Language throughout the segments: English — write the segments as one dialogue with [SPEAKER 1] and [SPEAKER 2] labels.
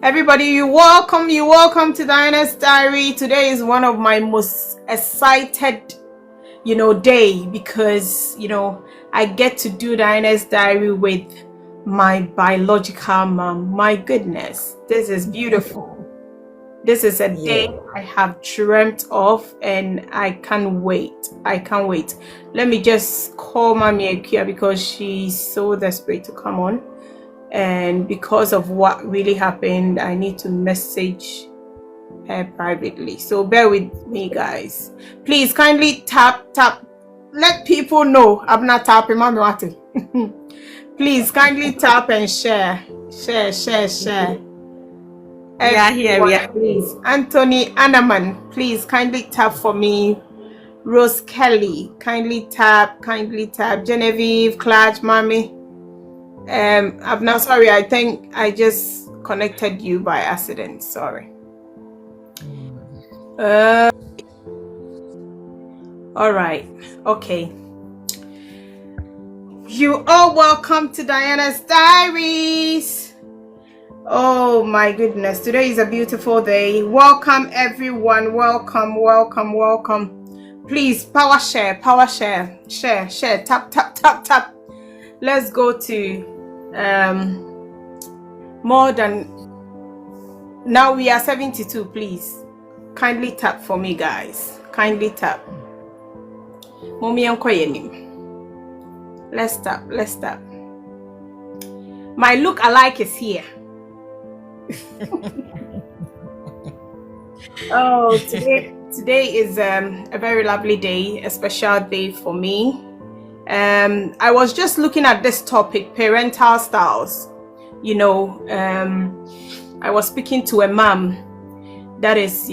[SPEAKER 1] Everybody, you welcome to Diana's Diary. Today is one of my most excited, day because, I get to do Diana's Diary with my biological mom. My goodness, this is beautiful. This is a day I have dreamt of and I can't wait. Let me just call Mami Akia because she's so desperate to come on. And because of what really happened, I need to message her privately. So bear with me, guys. Please kindly tap. Let people know I'm not tapping, Mami Wati. Please kindly tap and share.
[SPEAKER 2] Yeah.
[SPEAKER 1] Please. Anthony Anaman, please kindly tap for me. Rose Kelly, kindly tap. Genevieve, Clutch, Mami. I'm now sorry. I think I just connected you by accident. Sorry. All right. Okay. You are welcome to Diana's Diaries. Oh my goodness. Today is a beautiful day. Welcome everyone. Welcome. Please power share. Share. Tap. Let's go to more than now we are 72. Please kindly tap for me, guys. Kindly tap. Mommy and Koyenim. Let's tap. My look-alike is here. Oh, today is a very lovely day, a special day for me. I was just looking at this topic, parental styles. I was speaking to a mom that is,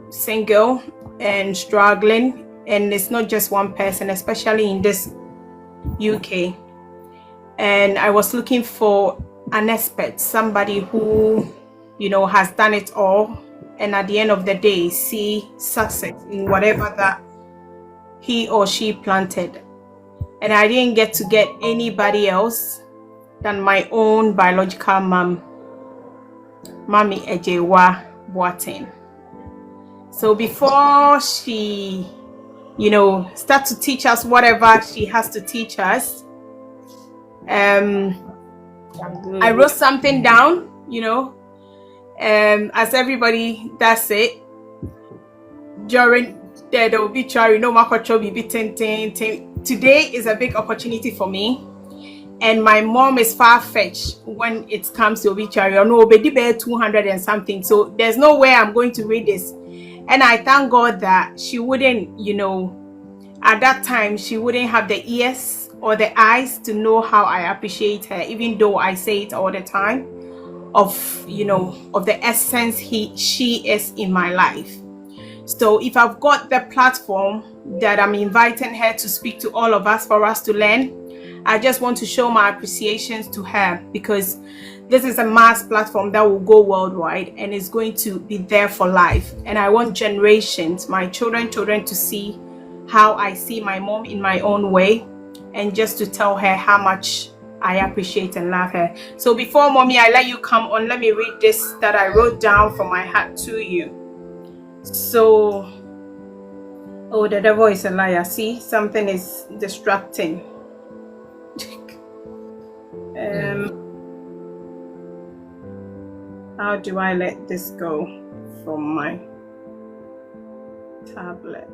[SPEAKER 1] single and struggling, and it's not just one person, especially in this UK. And I was looking for an expert, somebody who, has done it all, and at the end of the day, see success in whatever that he or she planted. And I didn't get anybody else than my own biological mom, Mami Ejewa Boateng. So before she, start to teach us whatever she has to teach us, I wrote something down, as everybody does it during the obituary. Today is a big opportunity for me, and my mom is far-fetched when it comes to obituary. I know 200 and something, so there's no way I'm going to read this. And I thank God that she wouldn't, at that time she wouldn't have the ears or the eyes to know how I appreciate her, even though I say it all the time, of the essence she is in my life. So if I've got the platform that I'm inviting her to speak to all of us for us to learn, I just want to show my appreciations to her, because this is a mass platform that will go worldwide and is going to be there for life. And I want generations, my children to see how I see my mom in my own way, and just to tell her how much I appreciate and love her. So before, Mommy, I let you come on, let me read this that I wrote down from my heart to you. So, oh, the devil is a liar. See, something is distracting. How do I let this go from my tablet?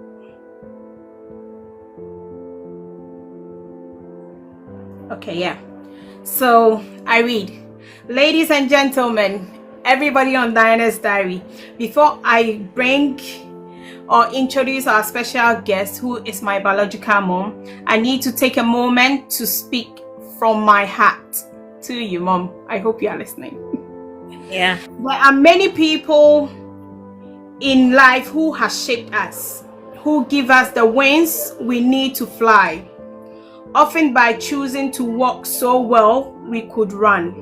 [SPEAKER 1] Okay, yeah. So I read, ladies and gentlemen, everybody on Diana's Diary, before I bring or introduce our special guest, who is my biological mom, I need to take a moment to speak from my heart to you, Mom. I hope you are listening.
[SPEAKER 2] Yeah.
[SPEAKER 1] There are many people in life who have shaped us, who give us the wings we need to fly, often by choosing to walk so well we could run.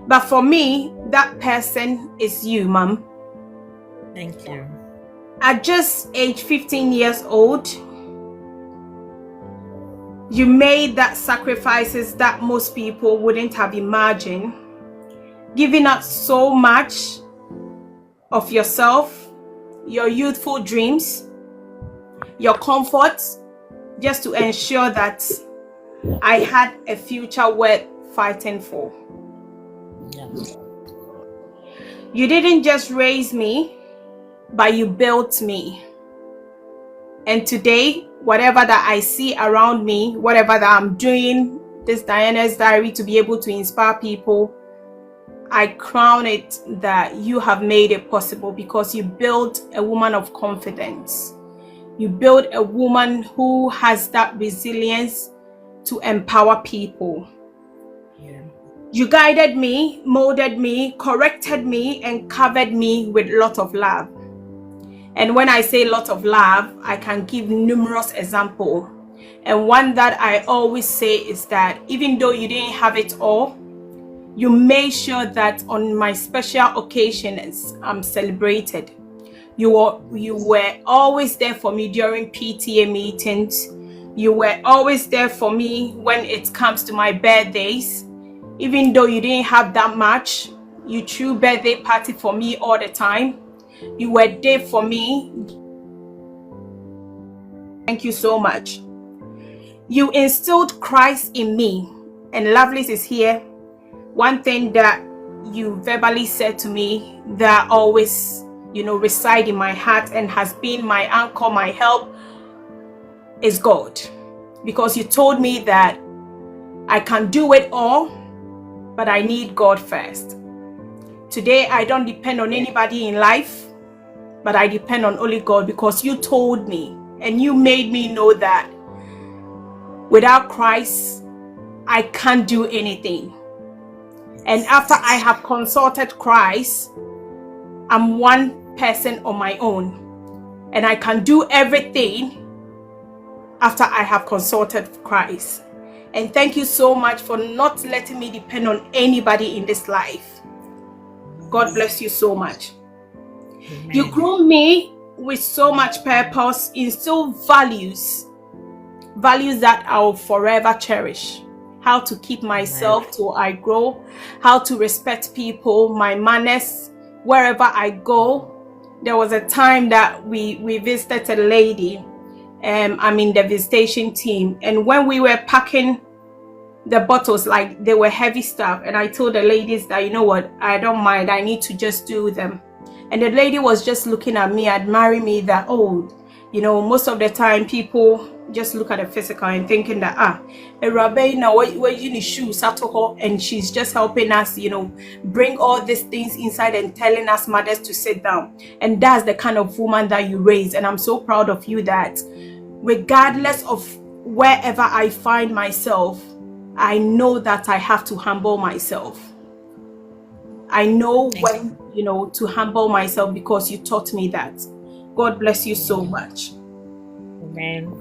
[SPEAKER 1] But for me, that person is you, Mom.
[SPEAKER 2] Thank you.
[SPEAKER 1] At just age 15 years old, you made that sacrifices that most people wouldn't have imagined. giving up so much of yourself, your youthful dreams, your comfort, just to ensure that I had a future worth fighting for.
[SPEAKER 2] Yeah.
[SPEAKER 1] You didn't just raise me, but you built me. And today, whatever that I see around me, whatever that I'm doing, this Diana's Diary to be able to inspire people, I crown it that you have made it possible because you built a woman of confidence. You built a woman who has that resilience to empower people.
[SPEAKER 2] Yeah.
[SPEAKER 1] You guided me, molded me, corrected me, and covered me with a lot of love. And when I say lot of love, I can give numerous examples. And one that I always say is that even though you didn't have it all, you made sure that on my special occasions, I'm celebrated. You were always there for me during PTA meetings. You were always there for me when it comes to my birthdays. Even though you didn't have that much, you threw birthday party for me all the time. You were there for me. Thank you so much. You instilled Christ in me. And Lovelace is here. One thing that you verbally said to me that always, reside in my heart and has been my anchor, my help, is God. Because you told me that I can do it all, but I need God first. Today, I don't depend on anybody in life, but I depend on only God because you told me and you made me know that without Christ, I can't do anything. And after I have consulted Christ, I'm one person on my own. And I can do everything after I have consulted Christ. And thank you so much for not letting me depend on anybody in this life. God bless you so much.
[SPEAKER 2] Amen.
[SPEAKER 1] You grew me with so much purpose, instill values that I will forever cherish. How to keep myself till I grow, how to respect people, my manners, wherever I go. There was a time that we visited a lady. I'm in the visitation team. And when we were packing the bottles, like they were heavy stuff, and I told the ladies that, you know what, I don't mind, I need to just do them. And the lady was just looking at me, admiring me that, most of the time people just look at the physical and thinking that, a rabbi now, where you need shoes, and she's just helping us, bring all these things inside and telling us mothers to sit down. And that's the kind of woman that you raise. And I'm so proud of you that regardless of wherever I find myself, I know that I have to humble myself. I know when, to humble myself because you taught me that. God bless you so much.
[SPEAKER 2] Amen.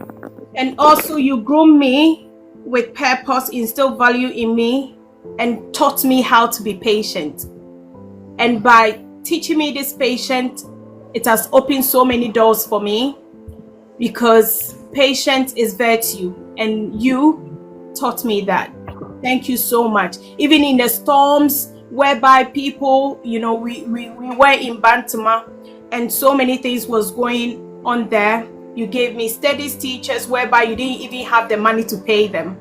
[SPEAKER 1] And also you grew me with purpose, instilled value in me, and taught me how to be patient. And by teaching me this patience, it has opened so many doors for me because patience is virtue, and you taught me that. Thank you so much. Even in the storms whereby people, we were in Bantama and so many things was going on there, you gave me studies teachers whereby you didn't even have the money to pay them,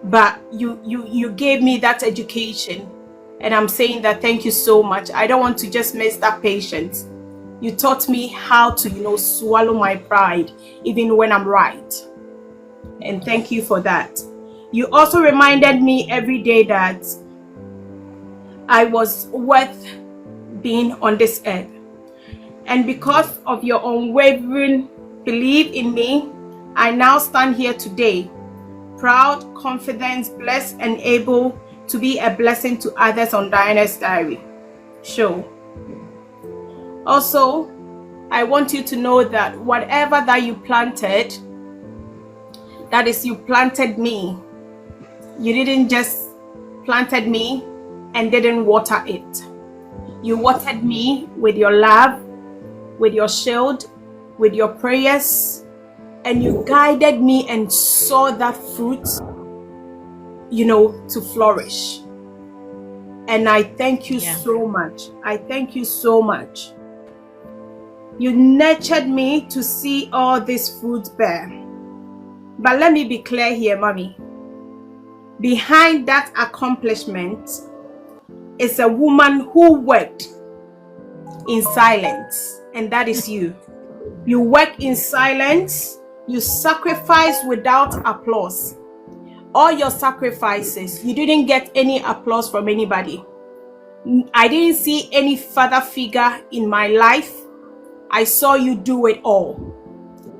[SPEAKER 1] but you gave me that education, and I'm saying that thank you so much. I don't want to just miss that patience. You taught me how to swallow my pride even when I'm right, and thank you for that. You also reminded me every day that I was worth being on this earth. And because of your unwavering belief in me, I now stand here today, proud, confident, blessed, and able to be a blessing to others on Diana's Diary show. Also, I want you to know that whatever that you planted, that is, you planted me. You didn't just planted me and didn't water it. You watered me with your love, with your shield, with your prayers, and you guided me and saw that fruit, to flourish. And I thank you
[SPEAKER 2] Yeah.
[SPEAKER 1] so much. I thank you so much. You nurtured me to see all this fruit bear. But let me be clear here, Mommy. Behind that accomplishment is a woman who worked in silence, and that is you. You work in silence. You sacrifice without applause. All your sacrifices, you didn't get any applause from anybody. I didn't see any father figure in my life. I saw you do it all.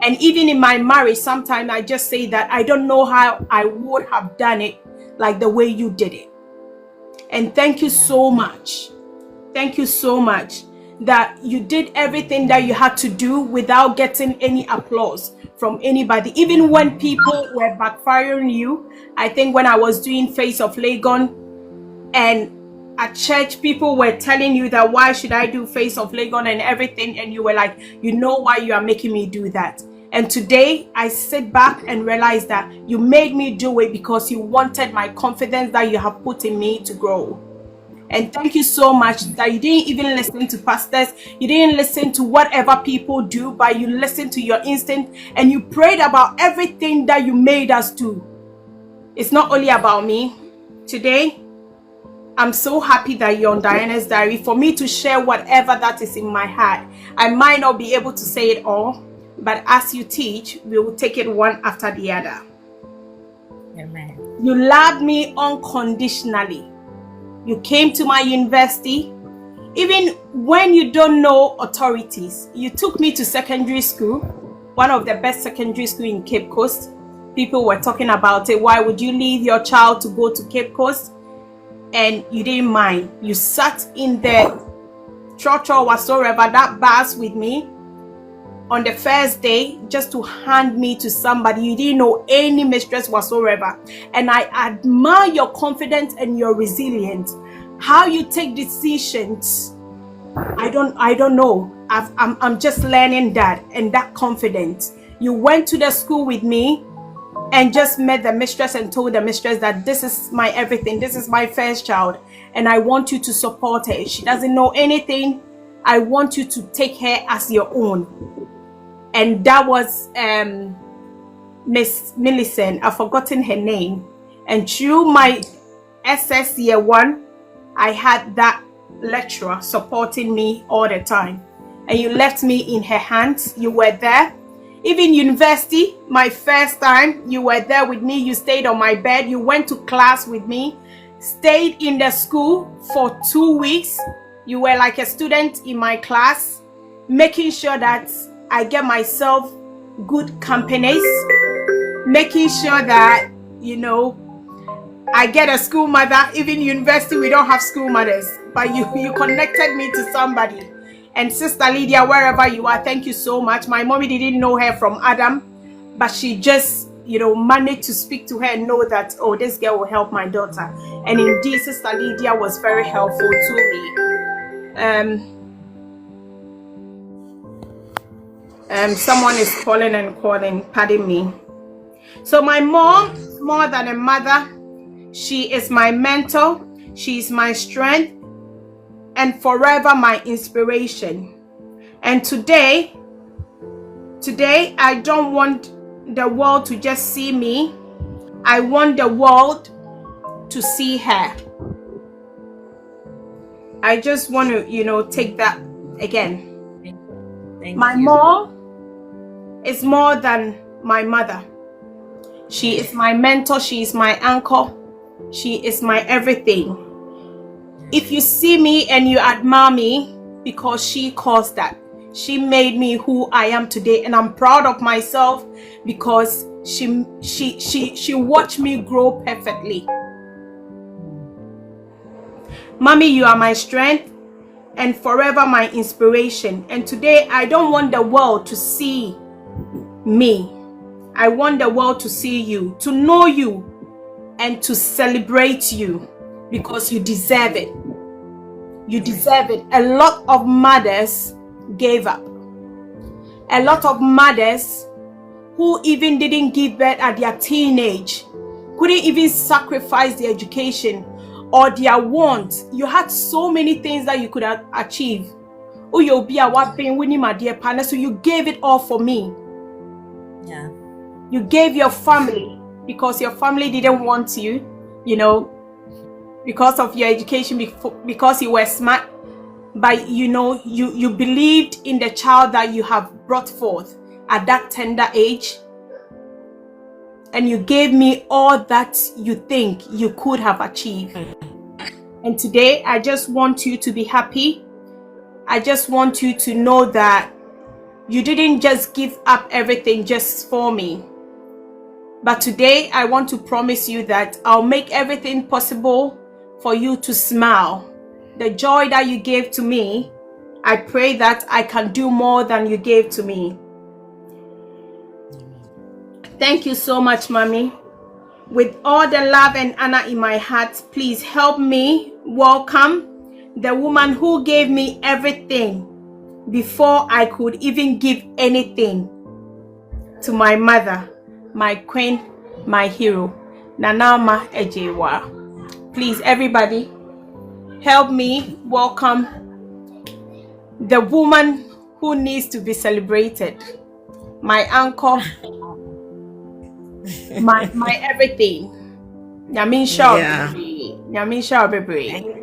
[SPEAKER 1] And even in my marriage, sometimes I just say that I don't know how I would have done it like the way you did it. And thank you so much. Thank you so much that you did everything that you had to do without getting any applause from anybody. Even when people were backfiring you, I think when I was doing Face of Legon and at church, people were telling you that why should I do Face of Legon and everything, and you were like, you know why you are making me do that. And today I sit back and realize that you made me do it because you wanted my confidence that you have put in me to grow. And thank you so much that you didn't even listen to pastors. You didn't listen to whatever people do, but you listened to your instinct and you prayed about everything that you made us do. It's not only about me. Today, I'm so happy that you're on Diana's Diary for me to share whatever that is in my heart. I might not be able to say it all, but as you teach, we will take it one after the other.
[SPEAKER 2] Amen.
[SPEAKER 1] You loved me unconditionally. You came to my university. Even when you don't know authorities, you took me to secondary school, one of the best secondary school in Cape Coast. People were talking about it. Why would you leave your child to go to Cape Coast? And you didn't mind. You sat in the church or whatsoever, that bus with me on the first day just to hand me to somebody. You didn't know any mistress whatsoever. And I admire your confidence and your resilience. How you take decisions, I don't know. I'm just learning that, and that confidence. You went to the school with me and just met the mistress and told the mistress that this is my everything. This is my first child, and I want you to support her. She doesn't know anything. I want you to take her as your own. And that was Miss Millicent. I've forgotten her name. And through my SS year 1, I had that lecturer supporting me all the time. And you left me in her hands. You were there. Even university, my first time, you were there with me. You stayed on my bed. You went to class with me. Stayed in the school for 2 weeks. You were like a student in my class, making sure that I get myself good companies, making sure that, you know, I get a school mother. Even university, we don't have school mothers, but you connected me to somebody. And Sister Lydia, wherever you are, thank you so much. My mommy didn't know her from Adam, but she just, you know, managed to speak to her and know that, oh, this girl will help my daughter. And indeed, Sister Lydia was very helpful to me. Someone is calling and calling, pardon me. So my mom, more than a mother, she is my mentor, she is my strength, and forever my inspiration. And today I don't want the world to just see me. I want the world to see her. I just want to, you know, take that again.
[SPEAKER 2] Thank
[SPEAKER 1] my
[SPEAKER 2] you.
[SPEAKER 1] mom is more than my mother. She is my mentor, she is my anchor, she is my everything. If you see me and you admire me, because she caused that. She made me who I am today, and I'm proud of myself because she watched me grow perfectly. Mommy, you are my strength and forever my inspiration. And today I don't want the world to see me. I want the world to see you, to know you, and to celebrate you because you deserve it. You deserve it. A lot of mothers gave up. A lot of mothers who even didn't give birth at their teenage, couldn't even sacrifice their education, or their want. You had so many things that you could achieve. Oh, you'll be a whopping winning, my dear partner. So you gave it all for me.
[SPEAKER 2] Yeah.
[SPEAKER 1] You gave your family because your family didn't want you, you know, because of your education, because you were smart. But you know, you believed in the child that you have brought forth at that tender age. And you gave me all that you think you could have achieved. And today, I just want you to be happy. I just want you to know that you didn't just give up everything just for me. But today, I want to promise you that I'll make everything possible for you to smile. The joy that you gave to me, I pray that I can do more than you gave to me. Thank you so much, Mommy. With all the love and honor in my heart, please help me welcome the woman who gave me everything before I could even give anything to my mother, my queen, my hero, Nanama Ejewa. Please, everybody, help me welcome the woman who needs to be celebrated. My uncle, my everything. Nyamisha Obebre.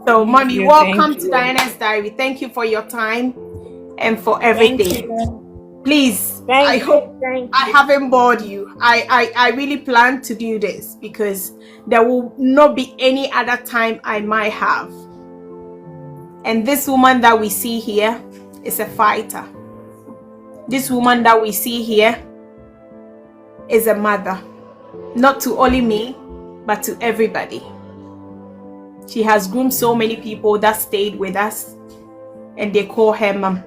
[SPEAKER 1] So, Mommy, welcome to Diana's Diary. Thank you for your time and for everything. Please, I hope I haven't bored you. I really plan to do this because there will not be any other time I might have. And this woman that we see here is a fighter. This woman that we see here is a mother, not to only me, but to everybody. She has groomed so many people that stayed with us, and they call her Mom.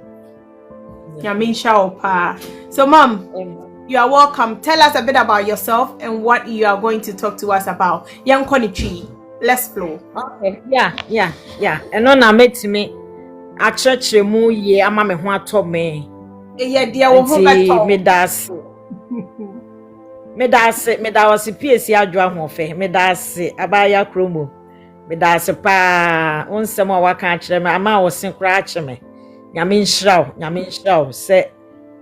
[SPEAKER 1] So, Mom, you are welcome. Tell us a bit about yourself and what you are going to talk to us about. Young Konichi, let's flow.
[SPEAKER 2] Okay. Yeah. And on I met me at church. Mu ye ama me ho ato me.
[SPEAKER 1] Yeah, dear, we
[SPEAKER 2] me das. Me da was PSC adwa ho fe. Me da se abaya kromo. Me da se pa onsem a waka akire me ama wo senkra akire me. Nyame nhyiraw se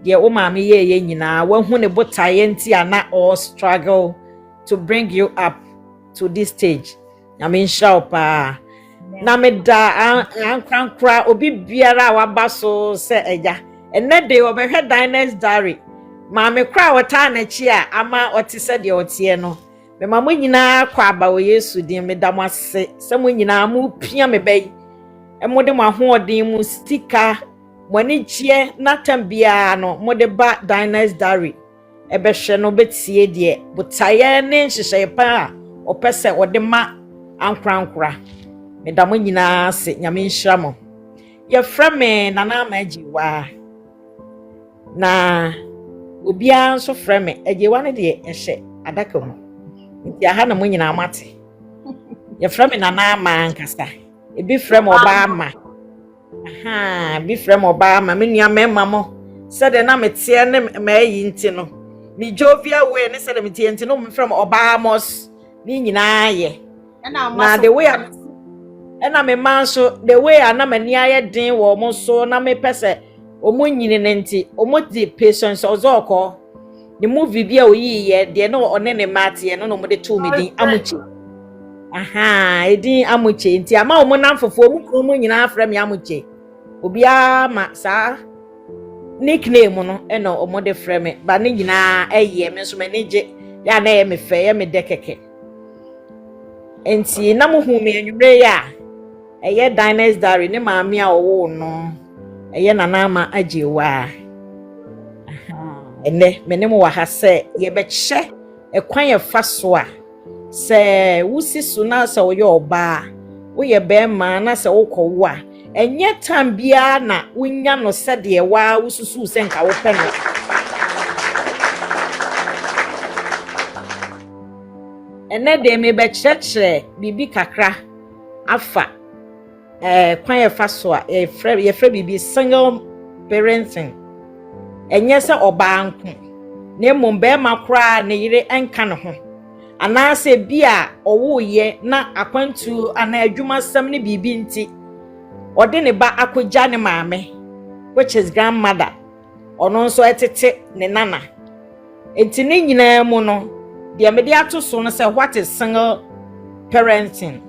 [SPEAKER 2] de wo maame ye nyina wahu ne botaye nti ana all struggle to bring you up to this stage. Nyame nhyiraw pa. Na me da ankrankra obi biara waba so se eja. Enne de obehwe Diana's Diary. Maame kra wota na chi a ama otise de otie no. Me mama nyina kwa aba wo Yesu din me da mo ase. Se mo nyina mo pia me bai. Emode mo ahoɔden mu stika moni chie natambia no mode ba Diana's Diary ebehwe no betie de botaye ne nhyehyɛ pa opese ode ma ankrankra me da mo nyina se nyame nhyira mo ye frame nana amajiwa na obia nso frame ajiwa ne de ehye adaka mu nti aha na mo nyina amate ye frame nana amankasa ebi frame Obama bi frame Obama me nua mema mo said na metie ne mayi nti no me jovia we ne said metie nti no me frame Obamos ni nyina ye na the way na me man so the way na mani aye den wo mo so na me pese omo nyine ne nti omo di patience ozoko the movie bia oyi ye de no one ne mate no mo de to me din amuchi edin amuche nti ama omo namfofo mu kro mu nyina frame amuche obia ma sa nickname no eno omo de frame ba ne nyina eye me so me neje ya na ye me fe ye me de keke enti na mo hu me anwure ya eye Diana's Diary ne maame a owo no eye nana ma ajewa ene me ne mo wa ha se ye be che ekwan ye fa so a se wusi suna se wo ye oba wo ye be ma na se wo kowo a enye tambia na wonya no se de wa wususu se nka wo pe no ene de me be chekre bibi kakra afa kwan ye fa so a ye frɛ bibi single parenting enye se oba nko na mum be ma kra ne yire enka no ho anaasɛ bi a ɔwoyɛ na akwantu ana adwumasɛm ne biribi nti ɔde ne ba akɔgya ne maame, which is grandmother, ɔno nso ɛtete ne nana. Enti ne nyinaa mu no deɛ mede ato so no sɛ what is single parenting,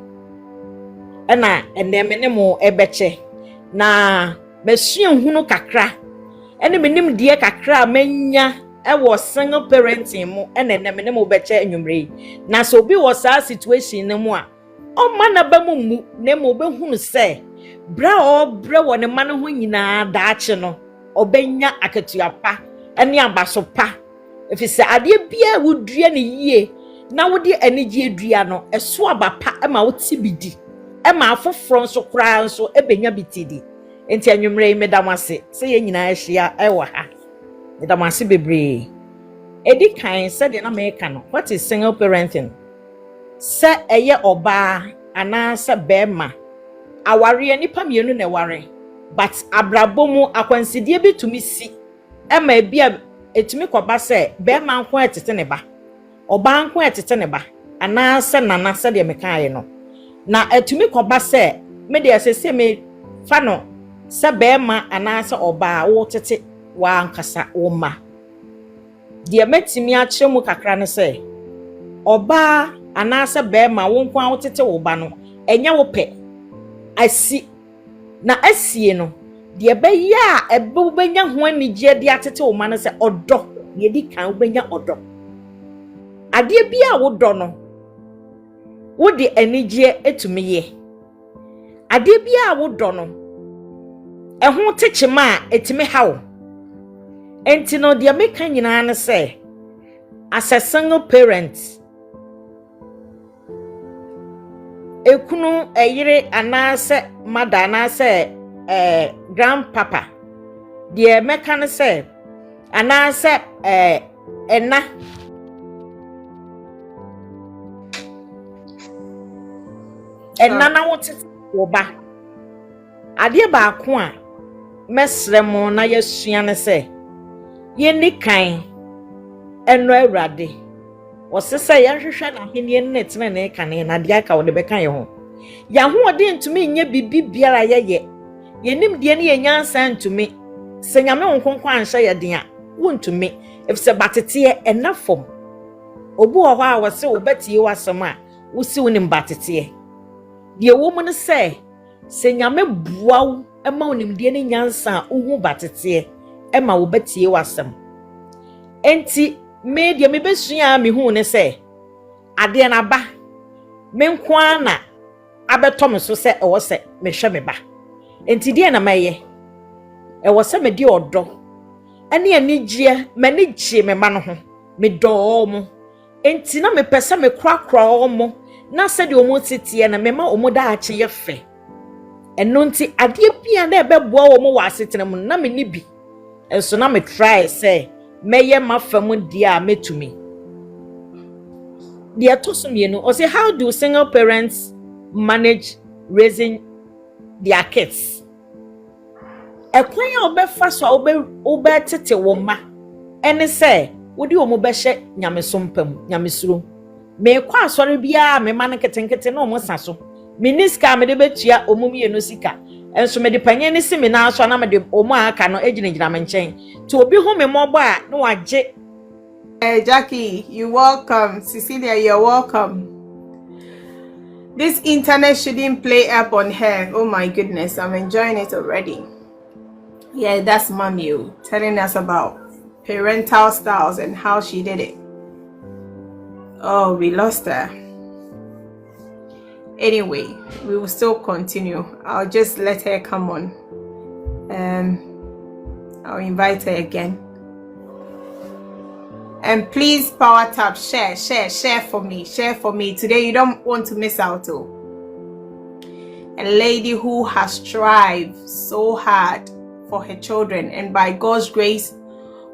[SPEAKER 2] ɛna ɛnɛ me ne mo ɛbɛkyɛ na mesua hunu kakra ɛne menim deɛ kakra a manya ɛwɔ single parenting mu ɛna ɛnɛ me ne mo bɛkyɛ anwumre na so obi wɔ saa situation no mu a ɔma na ba mu na mo bɛhunu sɛ bra ɔbrɛ wɔ ne ma no ho nyinaa daakye no ɔbɛnya akatua pa ɛne abaso pa efisɛ adeɛ bia wodua ne yie na wode anigye dua no ɛso aba pa ɛma wote bidi ɛma afoforo nso koraa nso ɛbɛnya bitidi. Enti anwumre medamase sɛ yɛ nyinaa ahyia ɛwɔ ha medamase bebree. Edi kan sɛ de na meka no what is single parenting, sɛ ɛyɛ ɔbaa anaasɛ bɛɛma aware nipa mienu na ɛware but abrabɔ mu akwansidie bi tumi si ɛma bia etumi kɔba sɛ bɛɛma nko ɛtete ne ba, ɔbaa nko ɛtete ne ba anaasɛ nana sɛ de meka ayɛ no na etumi kɔba sɛ me de asese me fa no sɛ bɛɛma anaasɛ ɔbaa wo tete wa ankasa wo ma. De metimi akyerɛ mu kakra ne sɛ ɔbaa anaasɛ bɛɛma wo nko a wo tete wo ba no ɛnya wo pɛ asi na asie no de bɛyɛ a ɛbɛ wo bɛnya ho anigye de atete wo ma no sɛ ɔdɔ ye di kan wo bɛnya ɔdɔ. Adeɛ bia wo dɔ no wo de anigye etumi ye, adeɛ bia wo dɔ no ɛho techema a etimi hawo. Enti no de meka nyinaa ne sɛ as a single parent ekunu eyire anaasɛ mother anaasɛ grandpapa de meka ne sɛ anaasɛ ɛna na wote wo ba adeɛ baako a mesrɛ mo na yɛsua ne sɛ yɛni kan ɛno awurade wɔsesɛ yɛhwehwɛ na henie ne tene ne kane na de aka wo de bɛka yɛ ho yɛahoɔde ntumi nyɛ bibi biara yɛyɛ yɛnim deɛ ne yɛnyansa ntumi sɛ nyame wo nkonko anhyɛ yɛ den a wontumi efisɛ bateteɛ ɛnafom obi wɔ hɔ a wɔse wo batie wasɛm a wosi wo nim bateteɛ deɛ wo mu ne sɛ nyame bua wo ɛma wo nim deɛ ne nyansa a wohu bateteɛ ɛma wo batie wasɛm. Enti me deɛ me besua me hu ne sɛ adeɛ na ba me nko ana abɛtɔ me so sɛ ɛwɔ sɛ mehwɛ me ba. Enti deɛ na mɛyɛ ɛwɔ sɛ me de ɔdɔ ɛne anigye m'ani gye me ma no ho me dɔɔ mo. Enti na me pɛ sɛ me korakora mo na sɛ de omo titiɛ na me ma omo da akye yɛ fɛ ɛno nti adeɛ bia na ɛbɛboa omo wɔ asetena mu na me ni bi enso na me try sɛ mɛyɛ mafam die a metumi. The atosumienu or say how do single parents manage raising their kids? Ekwan ya obefa so obe tete wo ma ene say wodi wo mo be hye nyamesompam nyamesuro me kwa asore bia me ma ne ketenkete na omo saso me niska me de betua omo mienu sika enso me de panye ne simi na aso na me de omo aka no eginegina me nchen to obi hu me mobo a na wagye.
[SPEAKER 1] Jackie, you're welcome. Cecilia, you're welcome. This internet shouldn't play up on her. Oh my goodness, I'm enjoying it already. Yeah, that's Mommy telling us about parental styles and how she did it. Oh, we lost her. Anyway, we will still continue. I'll just let her come on. I'll invite her again. And please power tap, share for me. Today you don't want to miss out. A lady who has strived so hard for her children, and by God's grace,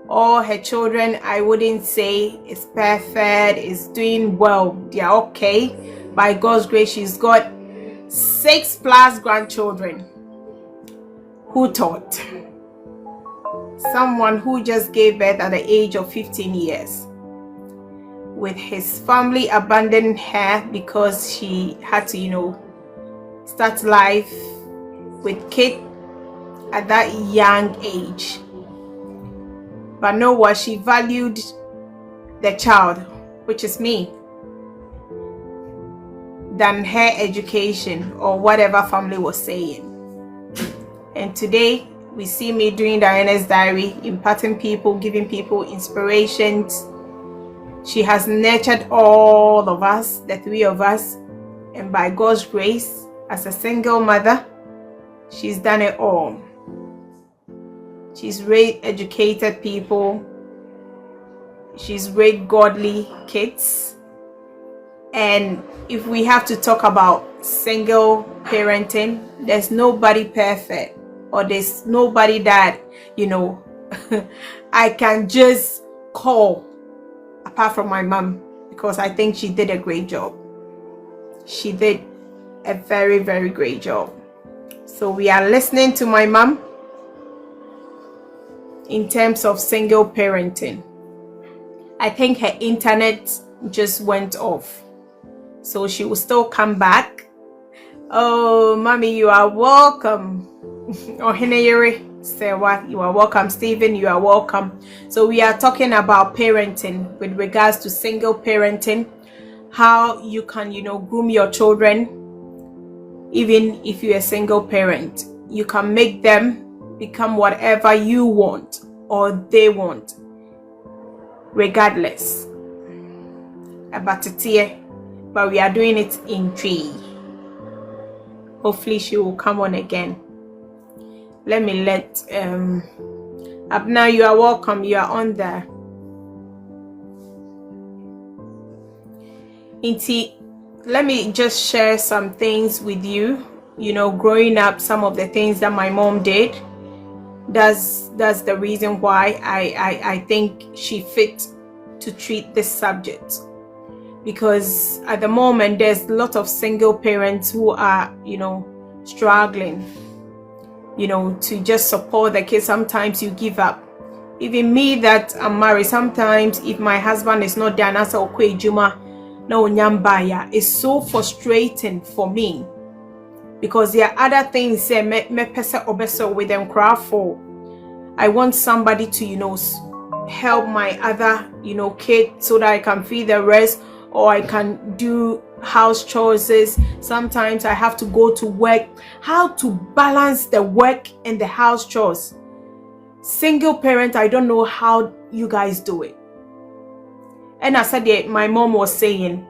[SPEAKER 1] all her children, I wouldn't say is perfect, is doing well. They are okay. By God's grace, she's got 6+ grandchildren. Who thought? Someone who just gave birth at the age of 15 years. with his family abandoning her because she had to, start life with kid at that young age. But know what? She valued the child, which is me, than her education or whatever family was saying. And today we see me doing Diana's diary, imparting people, giving people inspirations. She has nurtured all of us, the three of us, and by God's grace, as a single mother, she's done it all. She's raised educated people. She's raised godly kids. And if we have to talk about single parenting, there's nobody perfect, or there's nobody that, I can just call apart from my mom, because I think she did a great job. She did a very, very great job. So we are listening to my mom in terms of single parenting. I think her internet just went off, so she will still come back. Oh, mommy, you are welcome. Oh, Hineyere, say what? You are welcome. Stephen, you are welcome. So we are talking about parenting with regards to single parenting, how you can, groom your children. Even if you're a single parent, you can make them become whatever you want or they want, regardless. But we are doing it in tree. Hopefully she will come on again. Let me let Abna, you are welcome. You are on there. Inti, let me just share some things with you. Growing up, some of the things that my mom did. That's the reason why I think she fit to treat this subject. Because at the moment, there's a lot of single parents who are, struggling, to just support the kids. Sometimes you give up. Even me that I'm married, sometimes if my husband is not there, I say, okay, Juma, no nyambaya, it's so frustrating for me. Because there are other things say me pese obeso with them cry for. I want somebody to, help my other, kid so that I can feed the rest, or I can do house chores. Sometimes I have to go to work. How to balance the work and the house chores? Single parent, I don't know how you guys do it. And I said that my mom was saying,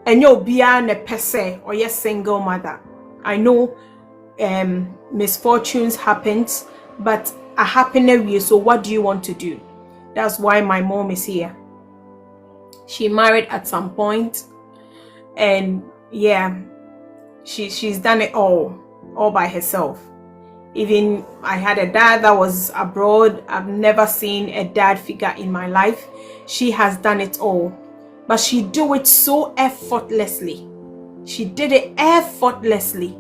[SPEAKER 1] and you'll be a person or a single mother. I know misfortunes happens, but a happiness. So what do you want to do? That's why my mom is here. She married at some point, and yeah, she's done it all by herself. Even I had a dad that was abroad. I've never seen a dad figure in my life. She has done it all, but she do it so effortlessly. She did it effortlessly.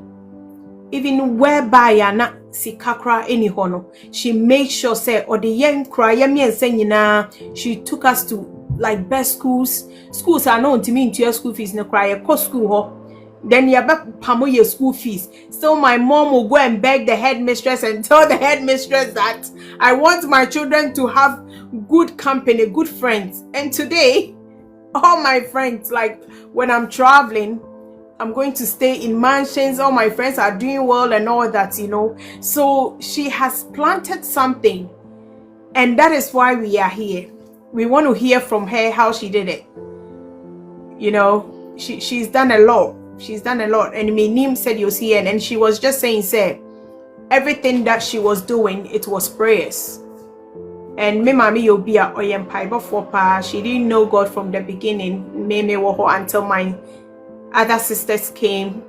[SPEAKER 1] Even whereby na sikakra any hono, she made sure say or the young cry and saying she took us to like best schools are known to me into your school fees no cry cost school. Then you back pamo your school fees. So my mom will go and beg the headmistress and tell the headmistress that I want my children to have good company, good friends. And today, all my friends, like when I'm traveling, I'm going to stay in mansions. All my friends are doing well and all that, So she has planted something, and that is why we are here. We want to hear from her how she did it. She's done a lot. She's done a lot. And my name said you'll see it, and she was just saying, everything that she was doing, it was prayers. And me mommy you'll be a oyem pipe for pa. She didn't know God from the beginning. Me woho until my other sisters came,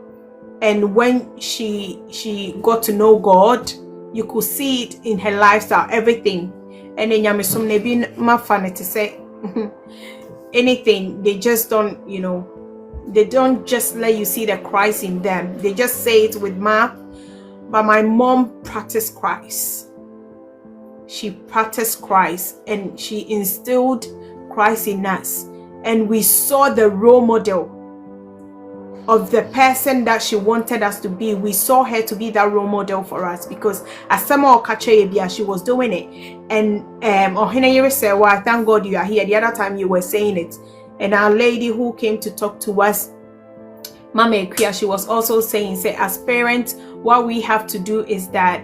[SPEAKER 1] and when she got to know God, you could see it in her lifestyle, everything. And then yamisum nebi ma fane to say anything. They just don't, they don't just let you see the Christ in them. They just say it with mouth. But my mom practiced Christ. She practiced Christ, and she instilled Christ in us. and we saw the role model of the person that she wanted us to be. We saw her to be that role model for us, because as someone she was doing it. And well, I thank God you are here. The other time you were saying it, and our lady who came to talk to us, Mama Ekia, she was also saying, say, as parents, what we have to do is that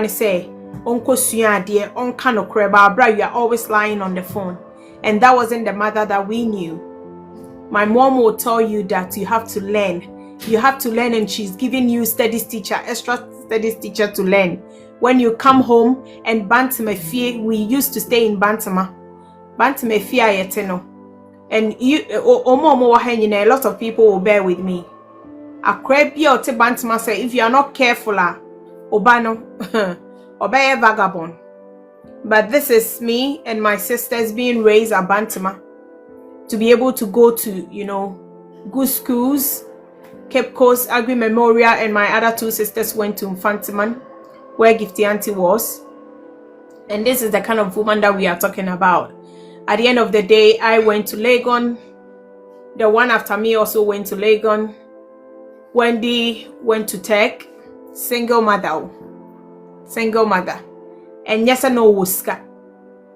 [SPEAKER 1] say you are always lying on the phone. And that wasn't the mother that we knew. My mom will tell you that you have to learn. You have to learn, and she's giving you studies teacher, extra studies teacher to learn. When you come home, and Bantama, we used to stay in Bantama. Bantama yeteno. And you, a lot of people will bear with me. A crabby or te Bantama say, if you are not careful, Obano, obey a vagabond. But this is me and my sisters being raised at Bantama, to be able to go to, good schools. Cape Coast Agri Memorial, and my other two sisters went to Infantiman, where Gifty Auntie was. And this is the kind of woman that we are talking about. At the end of the day, I went to Legon. The one after me also went to Legon. Wendy went to Tech. Single mother. And yes, I know Wuska.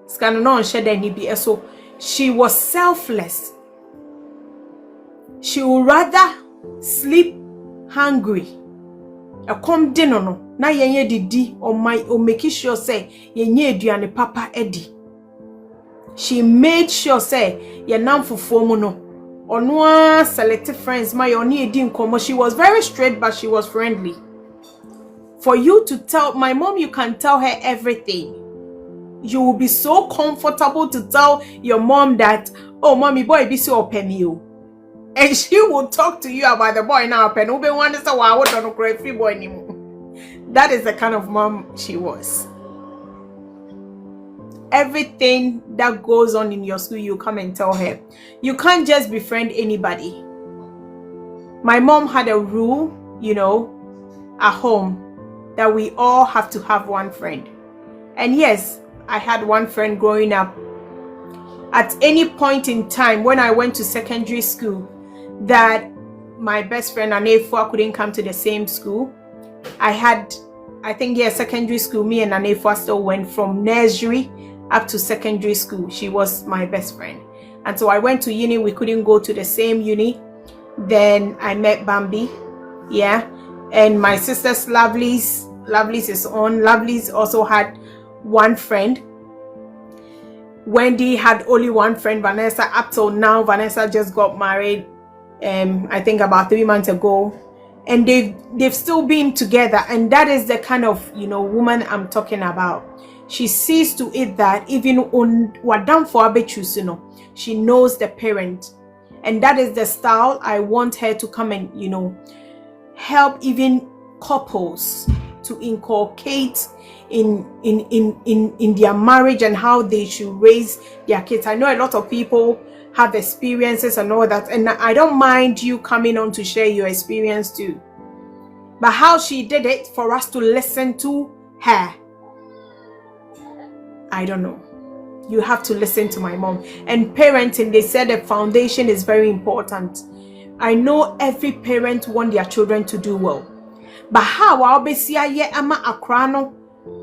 [SPEAKER 1] Ska no shed any be so. She was selfless. She would rather sleep hungry. A come dinner no. Na yenye didi or make sure say yenye eduane papa edi. She made sure say ye nam fufuo mu no. Onwa selective friends my oni edi nkomo. She was very straight, but she was friendly. For you to tell my mom, you can tell her everything. You will be so comfortable to tell your mom that, oh, mommy, boy, be so open you. And she will talk to you about the boy now. That is the kind of mom she was. Everything that goes on in your school, you come and tell her. You can't just befriend anybody. My mom had a rule, at home, that we all have to have one friend. And yes, I had one friend growing up. At any point in time when I went to secondary school, that my best friend Anefua couldn't come to the same school. Secondary school, me and Anefua still went from nursery up to secondary school. She was my best friend. And so I went to uni, we couldn't go to the same uni. Then I met Bambi, and my sister's Lovely's is on. Lovely's also had one friend. Wendy had only one friend, Vanessa. Up till now, Vanessa just got married, I think about 3 months ago, and they've still been together. And that is the kind of woman I'm talking about. She sees to it that even on wadam for abechusi, she knows the parent, and that is the style I want her to come and help even couples to inculcate in their marriage and how they should raise their kids. I know a lot of people have experiences and all that, and I don't mind you coming on to share your experience too. But how she did it for us to listen to her, I don't know. You have to listen to my mom. And parenting, they said the foundation is very important. I know every parent wants their children to do well. But how I'll be ama akrano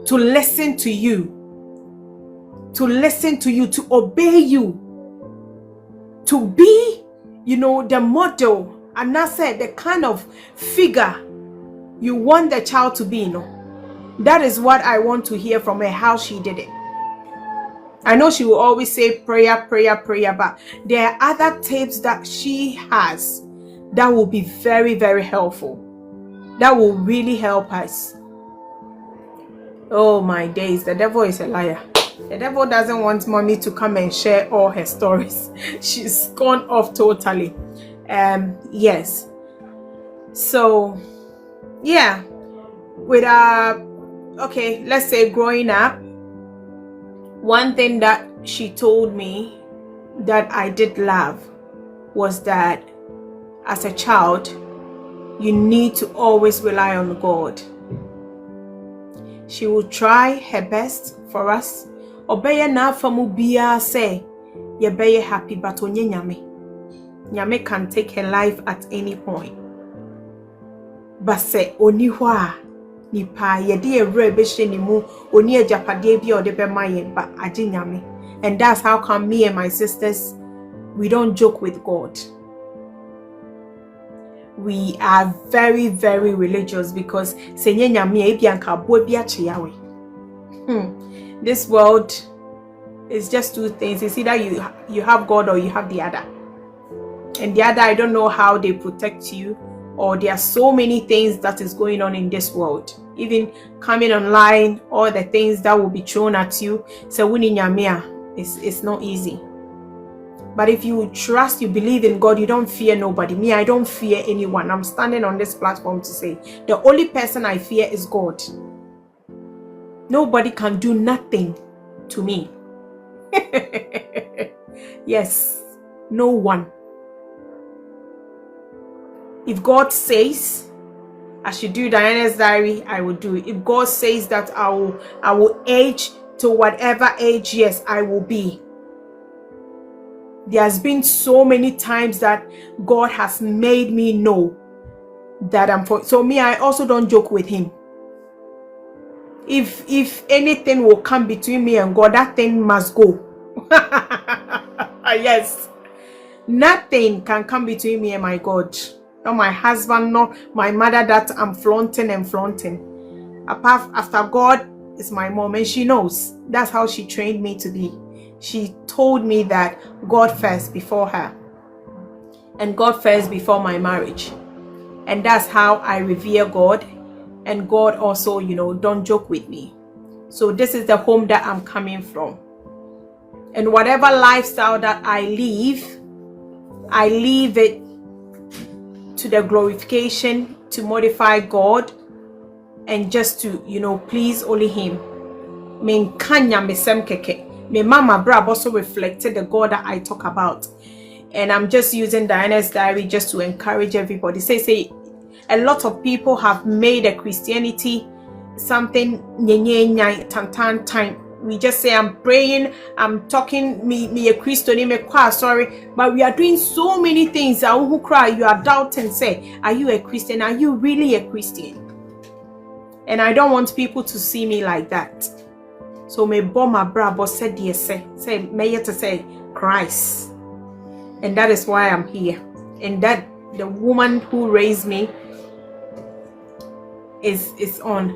[SPEAKER 1] to listen to you, to obey you, to be, the model, and I said the kind of figure you want the child to be. That is what I want to hear from her, how she did it. I know she will always say prayer, but there are other tips that she has that will be very, very helpful. That will really help us. Oh my days, the devil is a liar. The devil doesn't want mommy to come and share all her stories. She's gone off totally. Yes. So, yeah. With okay, let's say growing up, one thing that she told me that I did love was that as a child, you need to always rely on God. She will try her best for us. Obey na famubia say, you be happy, but onye nyame. Nyame can take her life at any point. But say oni hwa nipa yede ewre be hye ni mu oni ajapade bi o de be maye ba age nyame. And that's how come me and my sisters, we don't joke with God. We are very, very religious because senye nyame e bia nka bo bia che yawe. This world is just two things. It's either you have God or you have the other. And the other, I don't know how they protect you, or there are so many things that is going on in this world. Even coming online, all the things that will be thrown at you. So winning nyame, it's not easy. But if you trust, you believe in God, you don't fear nobody. Me, I don't fear anyone. I'm standing on this platform to say the only person I fear is God. Nobody can do nothing to me. Yes, no one. If God says I should do Diana's diary, I will do it. If God says that I will age to whatever age, yes, I will be. There has been so many times that God has made me know that I'm for. So me, I also don't joke with him. If anything will come between me and God, that thing must go. Yes. Nothing can come between me and my God. Not my husband, not my mother that I'm flaunting. Apart after God is my mom, and she knows. That's how she trained me to be. She told me that God first before her, and God first before my marriage. And that's how I revere God. And God also, don't joke with me. So this is the home that I'm coming from. And whatever lifestyle that I live it to the glorification, to modify God, and just to, please only him. My mama brab also reflected the God that I talk about. And I'm just using Diana's diary just to encourage everybody. Say a lot of people have made a Christianity something time. We just say I'm praying, I'm talking me a Christian, me sorry, but we are doing so many things. Who cry, you are doubting, say, are you a Christian? Are you really a Christian? And I don't want people to see me like that. So me bomba brabo said yes, say may to say Christ. And that is why I'm here. And that the woman who raised me is on.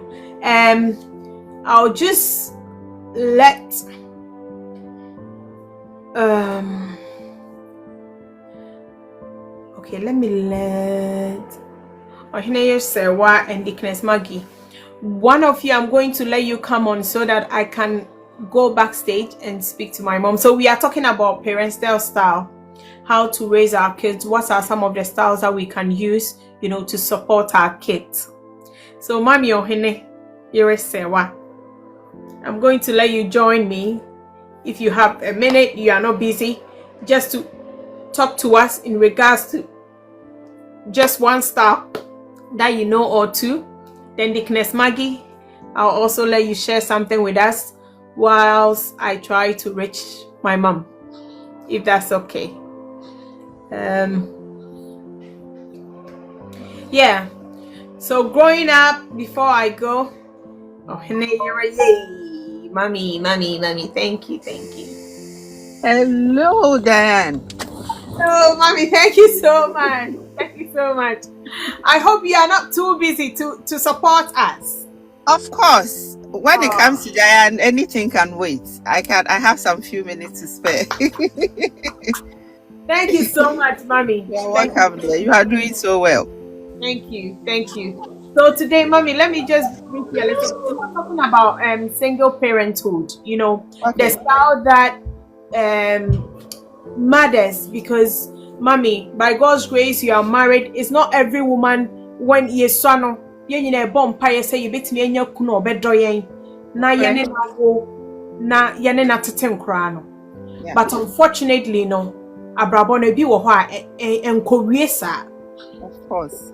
[SPEAKER 1] I'll just let okay, let me let Ohine Sewa and Dickness Maggie. One of you, I'm going to let you come on so that I can go backstage and speak to my mom. So we are talking about parental style, how to raise our kids. What are some of the styles that we can use, to support our kids? So Mami Ohine Sewa, I'm going to let you join me. If you have a minute, you are not busy, just to talk to us in regards to just one style that or two. Then Dickness Maggie, I'll also let you share something with us whilst I try to reach my mom, if that's okay. Yeah. So growing up, before I go, yay, mommy, thank you.
[SPEAKER 3] Hello, Diane.
[SPEAKER 1] Oh, mommy, thank you so much. Thank you so much. I hope you are not too busy to support us.
[SPEAKER 3] Of course, when it comes to Diane, anything can wait. I have some few minutes to spare.
[SPEAKER 1] Thank you so much, mommy.
[SPEAKER 3] You're welcome, dear. You are doing so well.
[SPEAKER 1] Thank you. So today, mommy, let me just brief you a little bit. So we're talking about single parenthood. The style that mothers, because mommy, by God's grace, you are married. It's not every woman when you son you bomb pie say you bit me and your kuno bedoyen na yene na yene na tetem krano. But unfortunately, abrabon ebi wo ho a enkowie sa.
[SPEAKER 3] Of course.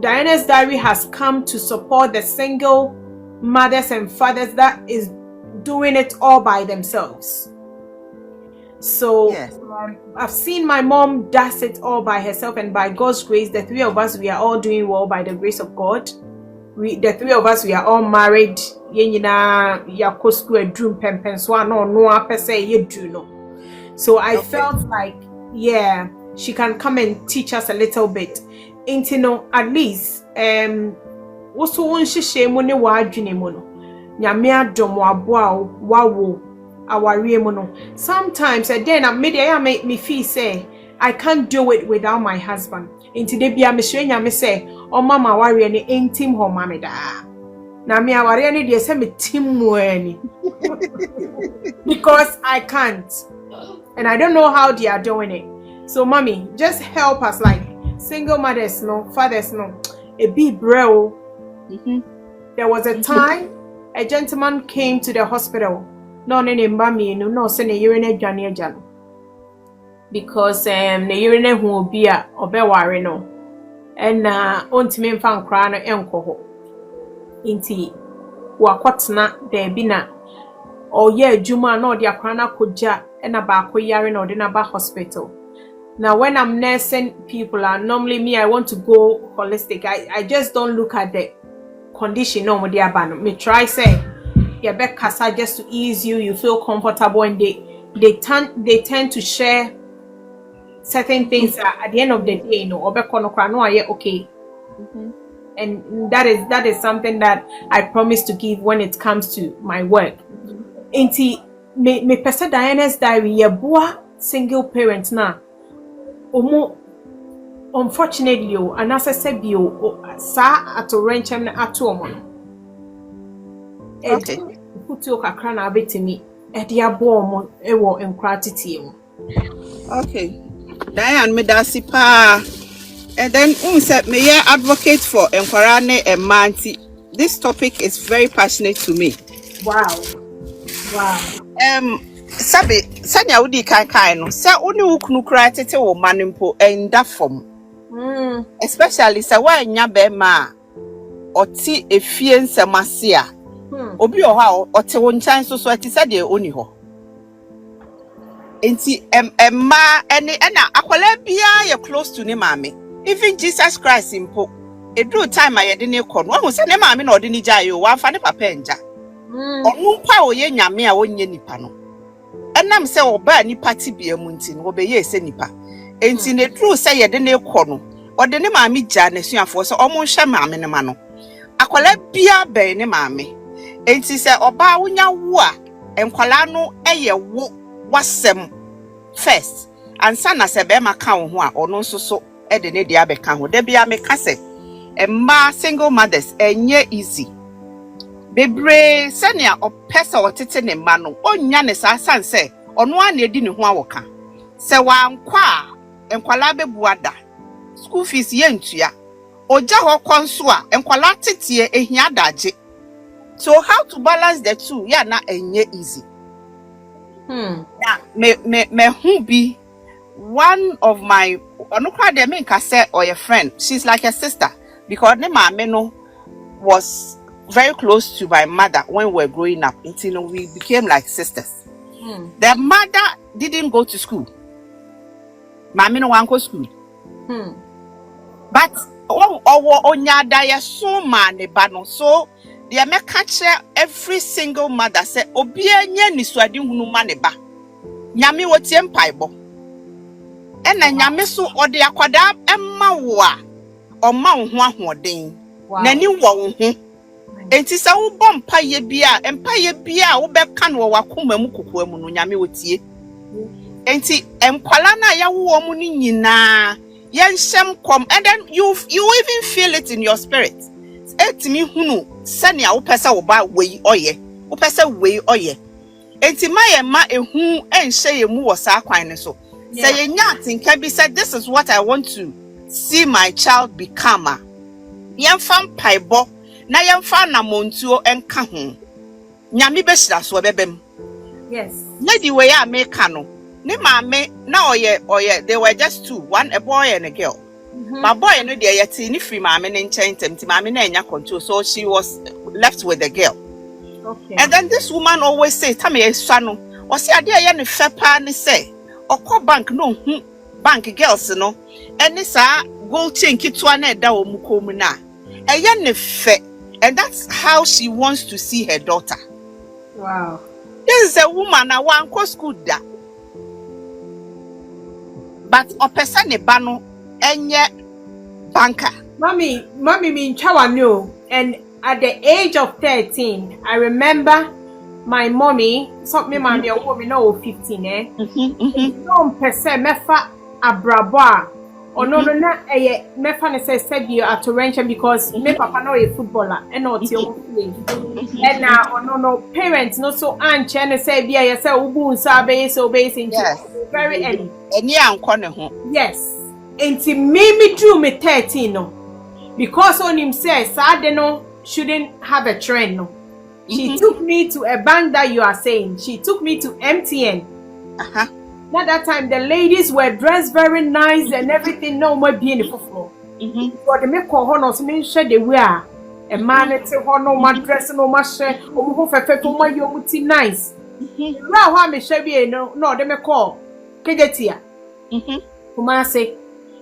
[SPEAKER 1] Diana's diary has come to support the single mothers and fathers that is doing it all by themselves. So
[SPEAKER 3] Yes.
[SPEAKER 1] I've seen my mom does it all by herself, and by God's grace, the three of us, we are all doing well by the grace of God. The three of us, we are all married. So I felt like, yeah, she can come and teach us a little bit. And you know, at least also won she mo ne wa adwene mo no. Nyame adom aboa wawo aware mo no. Sometimes then I made me feel say I can't do it without my husband. Into de bia me hwe nyame say o mama aware ne entim ho mame da. Na me aware ne de say me tim mo ani. Because I can't. And I don't know how they are doing it. So mommy, just help us, like single mothers, no, fathers, no. A big bro. There was a time a gentleman came to the hospital. No, no, send a urine jano. Because the urine who be a obeware no. And ontime fan crano enko. Inti wakwatna de bina. Or yeah, Juma no dia crana koja and a bako yare no dinaba hospital. Now when I'm nursing people, normally me, I want to go holistic. I just don't look at the condition no with their band. Me try say yeah, back casa just to ease you, you feel comfortable, and they tend to share certain things at the end of the day, you know, okay. And that is something that I promise to give when it comes to my work. Inti me person Diana's diary ye boa single parent na omo unfortunately o anasa sebio sa atorenchem na atomo no.
[SPEAKER 3] Okay.
[SPEAKER 1] Put you kakra na abetimi e de abo omo e wo enkratiti mu.
[SPEAKER 3] Okay. Diane me dasi pa. And then said me yeah advocate for Enkwarane and Manti. This topic is very passionate to me.
[SPEAKER 1] Wow.
[SPEAKER 3] Sabi sanya udi kai no sa uni ukunu kura tete wo manimpo enda fom. Especially sa wa nya be ma oti efie nsemase a obi o ha oti wo nchan so ati sa de oni ho. Enti emma ene na akwala bia ye close to ne mame. Even Jesus Christ impo edru time ayede ne kɔ no ahu se ne mame na ode ni gya yo wa fa ne papa enja. Onu pa oye nyame a wonye nipa no. Enam se oba nipa tibia mu nti no obeye ese nipa. Enti ne true se yede ne kɔ no ode ne mame gya ne suafo se omo hwe mame ne ma no. Akwala bia be ne mame. Enti se oba wonya wo a enkwala no eye wo wasem first. Ansa na se be maka wo ho a ono nso so e de ne dia be ka ho. Da bia me ka se emma single mothers enye easy. Bebre senia opesa otete ne ma no onya ne sa sanse ono a na edi ne ho awoka se wankwa a enkwala bebuada school fees ye ntua oja ho konso a enkwala tetie ehia daje. So how to balance the two ya na enye easy. Me who be one of my onukra de me nka say or your friend, she's like a sister because ne ma me no was very close to my mother when we were growing up until we became like sisters. The mother didn't go to school. Mami no wan go school. But onya da ye so man ne ba no so they make catch every single mother say obi anya ni suade hunu ma ne ba. Nyame wotie mpaibo. Ena nyame so ode akwada emma wo a oma wo ho ahoden. Nani wo wo ho. Enti sa wo bom paye bia wo be ka no wakoma mu kokwa mu no nyame wotie. Enti enkwala na ya wo mu ni nyina yenhyem kom, and then you even feel it in your spirit. Etimi hunu sania wo pesa wo ba wei oye. Wo pesa wei oye. Enti maye ma ehu enhye ye mu wo sa kwan ne so. Say ye nya tinka bi said this is what I want to see my child become. Yemfam paibo na yemfa na montuo enka ho. Nyame be hira so bebem.
[SPEAKER 1] Yes.
[SPEAKER 3] Lady we ya make no. Ne mame na oye they were just two, one a boy and a girl. My boy no dey yet ni free mame ne nchentem ti mame na enya control, so she was left with the girl.
[SPEAKER 1] Okay.
[SPEAKER 3] And then this woman always say tame ye swa no. O se ade ye ne fepa ne say oko bank no bank girls no ene sa gold chain kitwa na eda omukom na eye ne fe, and that's how she wants to see her daughter.
[SPEAKER 1] Wow.
[SPEAKER 3] This is a woman na wan ko school da, but opesa ne ba no enye banker.
[SPEAKER 1] Mommy mean chawano. And at the age of 13, I remember my mommy, something mommy or woman no 15, no percent mefa abraba. Or no mefa ne said you at Torrential because me papa no a footballer and not your play. And now no parents no so aunt and say be I say ubu sabe so basing very early.
[SPEAKER 3] And yeah,
[SPEAKER 1] yes. And me drew me 13 no. Because on him says Sadeno shouldn't have a trend no. She took me to a bank that you are saying. She took me to MTN. At that time the ladies were dressed very nice and everything no more beautiful floor. But the make call no so me share the wear. A man it's a no my dress no my share omo fefe to my yomuti nice. Now how me share be no they me call kegetia. Kuma say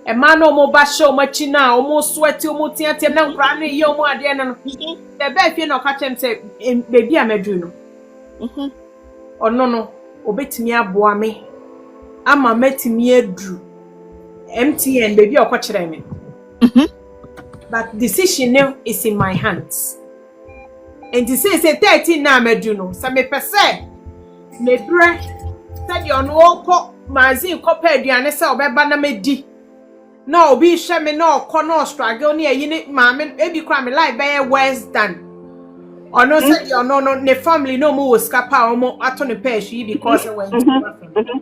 [SPEAKER 1] a man no ba show much now, almost sweaty, almost tear now, granny, yo, more than the bed, you know, catch him say, baby, I'm a juno. Or no, obey me a boame. I'm a met me a drew. Empty and baby, or catch them. But decision now is in my hands. And to say 13 now, me juno, some per se, me breath, said you're no cock, my zin copper, the anessa, or banana me di. No, be shame me no corner struggle near unit, mammy, baby crime like by West done. Or no, said you no, the family no more scapa or more at on the pay she because I went to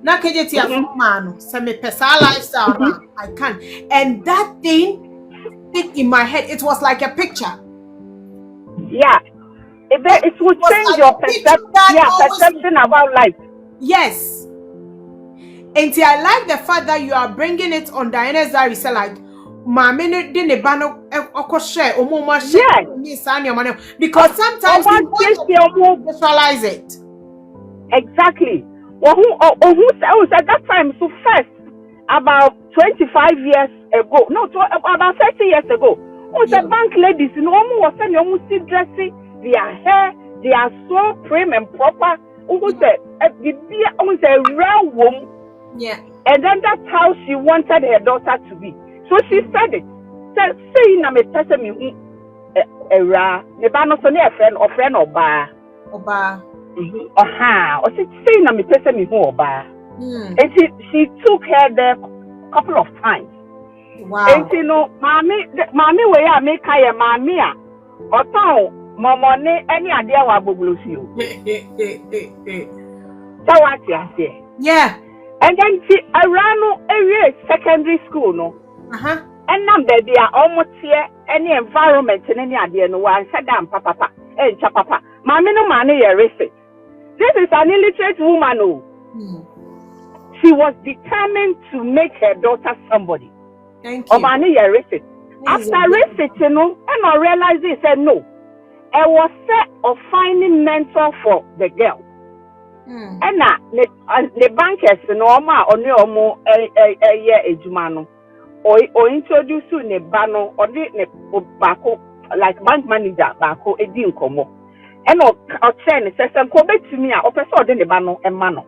[SPEAKER 1] na kejeti ya man, some pesal lifestyle now. I can. And that thing in my head, it was like a picture.
[SPEAKER 4] Yeah. It would change like your perception about life.
[SPEAKER 1] Yes. And I like the fact that you are bringing it on Diana's diary. Say like, "Mama, didn't bano share or more share because sometimes we want to visualize it."
[SPEAKER 4] Exactly. Who at that time? So first, about 25 years ago, no, about 30 years ago, the bank ladies, you know, was saying you must see dressing their hair, they are so prim and proper. Almost a real woman.
[SPEAKER 1] Yeah.
[SPEAKER 4] And then that's how she wanted her daughter to be. So she said it. Saying I'm a person me nebano so near friend or bar.
[SPEAKER 1] Oba.
[SPEAKER 4] Or she saying I'm a person me oba. And she took her there a couple of times.
[SPEAKER 1] Wow.
[SPEAKER 4] And you know, mommy way I make her mommy or town mama any idea what bubbles you. So what you say?
[SPEAKER 1] Yeah.
[SPEAKER 4] And then she around area secondary school, no. And now they are almost here any environment in any idea no one said down papa and chapapa. Mammy no money receipt. This is an illiterate woman, oh. She was determined to make her daughter somebody.
[SPEAKER 1] Thank you.
[SPEAKER 4] Money receipt. After receipt, you know, and I realized he said no. I was set of finding mentor for the girl. And now the bankers normal or no more a year ejumano or introduce you ne bano or the bako like bank manager bako a din como and or train says some come to me or person the bano and mano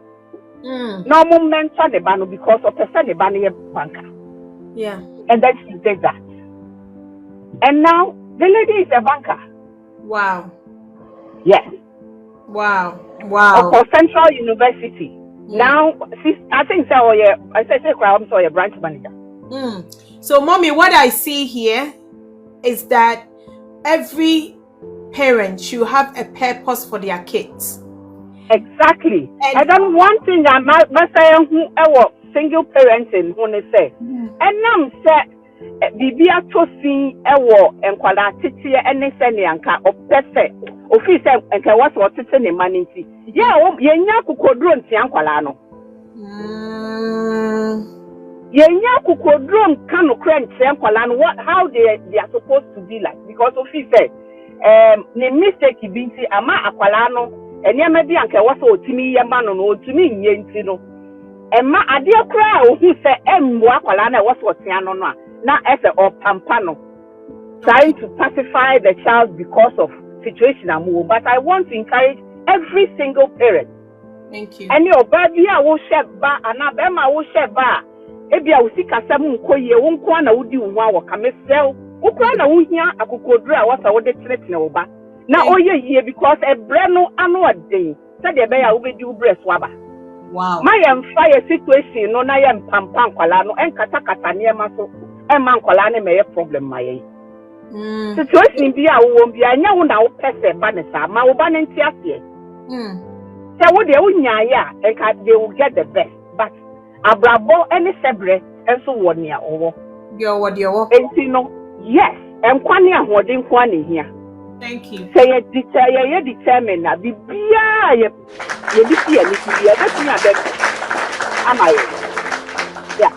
[SPEAKER 4] no more mentor the bano because of person the bano banker.
[SPEAKER 1] Yeah.
[SPEAKER 4] And then she did that. And now the lady is a banker.
[SPEAKER 1] Wow.
[SPEAKER 4] Yes.
[SPEAKER 1] Wow. Wow.
[SPEAKER 4] For Central University. Now, I think so. I said, I'm sorry, branch manager.
[SPEAKER 1] So, mommy, what I see here is that every parent should have a purpose for their kids.
[SPEAKER 4] Exactly. And then one thing I must say, who ever single parenting, when they say, and now say, Bibia to see ewo and quality any sending or perfect. Officer and can watch what it's in the money. Yeah, Yenya Kukodron Tianqualano. Yenya Kukodron Kano Cran Tianqualano, how they are supposed to be like. Because officer, the mistake Binti Ama Aqualano, and Yamadi and Kawaso Timi Yamano, to me, Yentino. Emma adia kra who say emwa kwala na was what no no na ese or pampano trying to pacify the child because of situation amu. But I want to encourage every single parent.
[SPEAKER 1] Thank you.
[SPEAKER 4] And your baby will share ba and abema will share ba. Ebia usika semu nkoye wonko na wudi unwa wakame sell. Ukra na wuhia akukodra wasa wode tretina oba. Na oye ye because e breno anu ade. Said the bear will be do breast waba.
[SPEAKER 1] Wow.
[SPEAKER 4] My fire situation no na yam pampan kwala no enkata kata niema so e man kwala ne me problem my situation bi a wo bi anya wo na wo pese ba ne sa ma wo ba ne ntiase say wo de wo nyaaya enka they will get the best but abrabo any sebre enso wo ne a owo
[SPEAKER 1] Girl, what you work?
[SPEAKER 4] enti no yes enkwane ahoden kwa ne hia.
[SPEAKER 1] Thank you.
[SPEAKER 4] Say you determine na bibia ye bi tie ni bibia that me abeg am I yeah.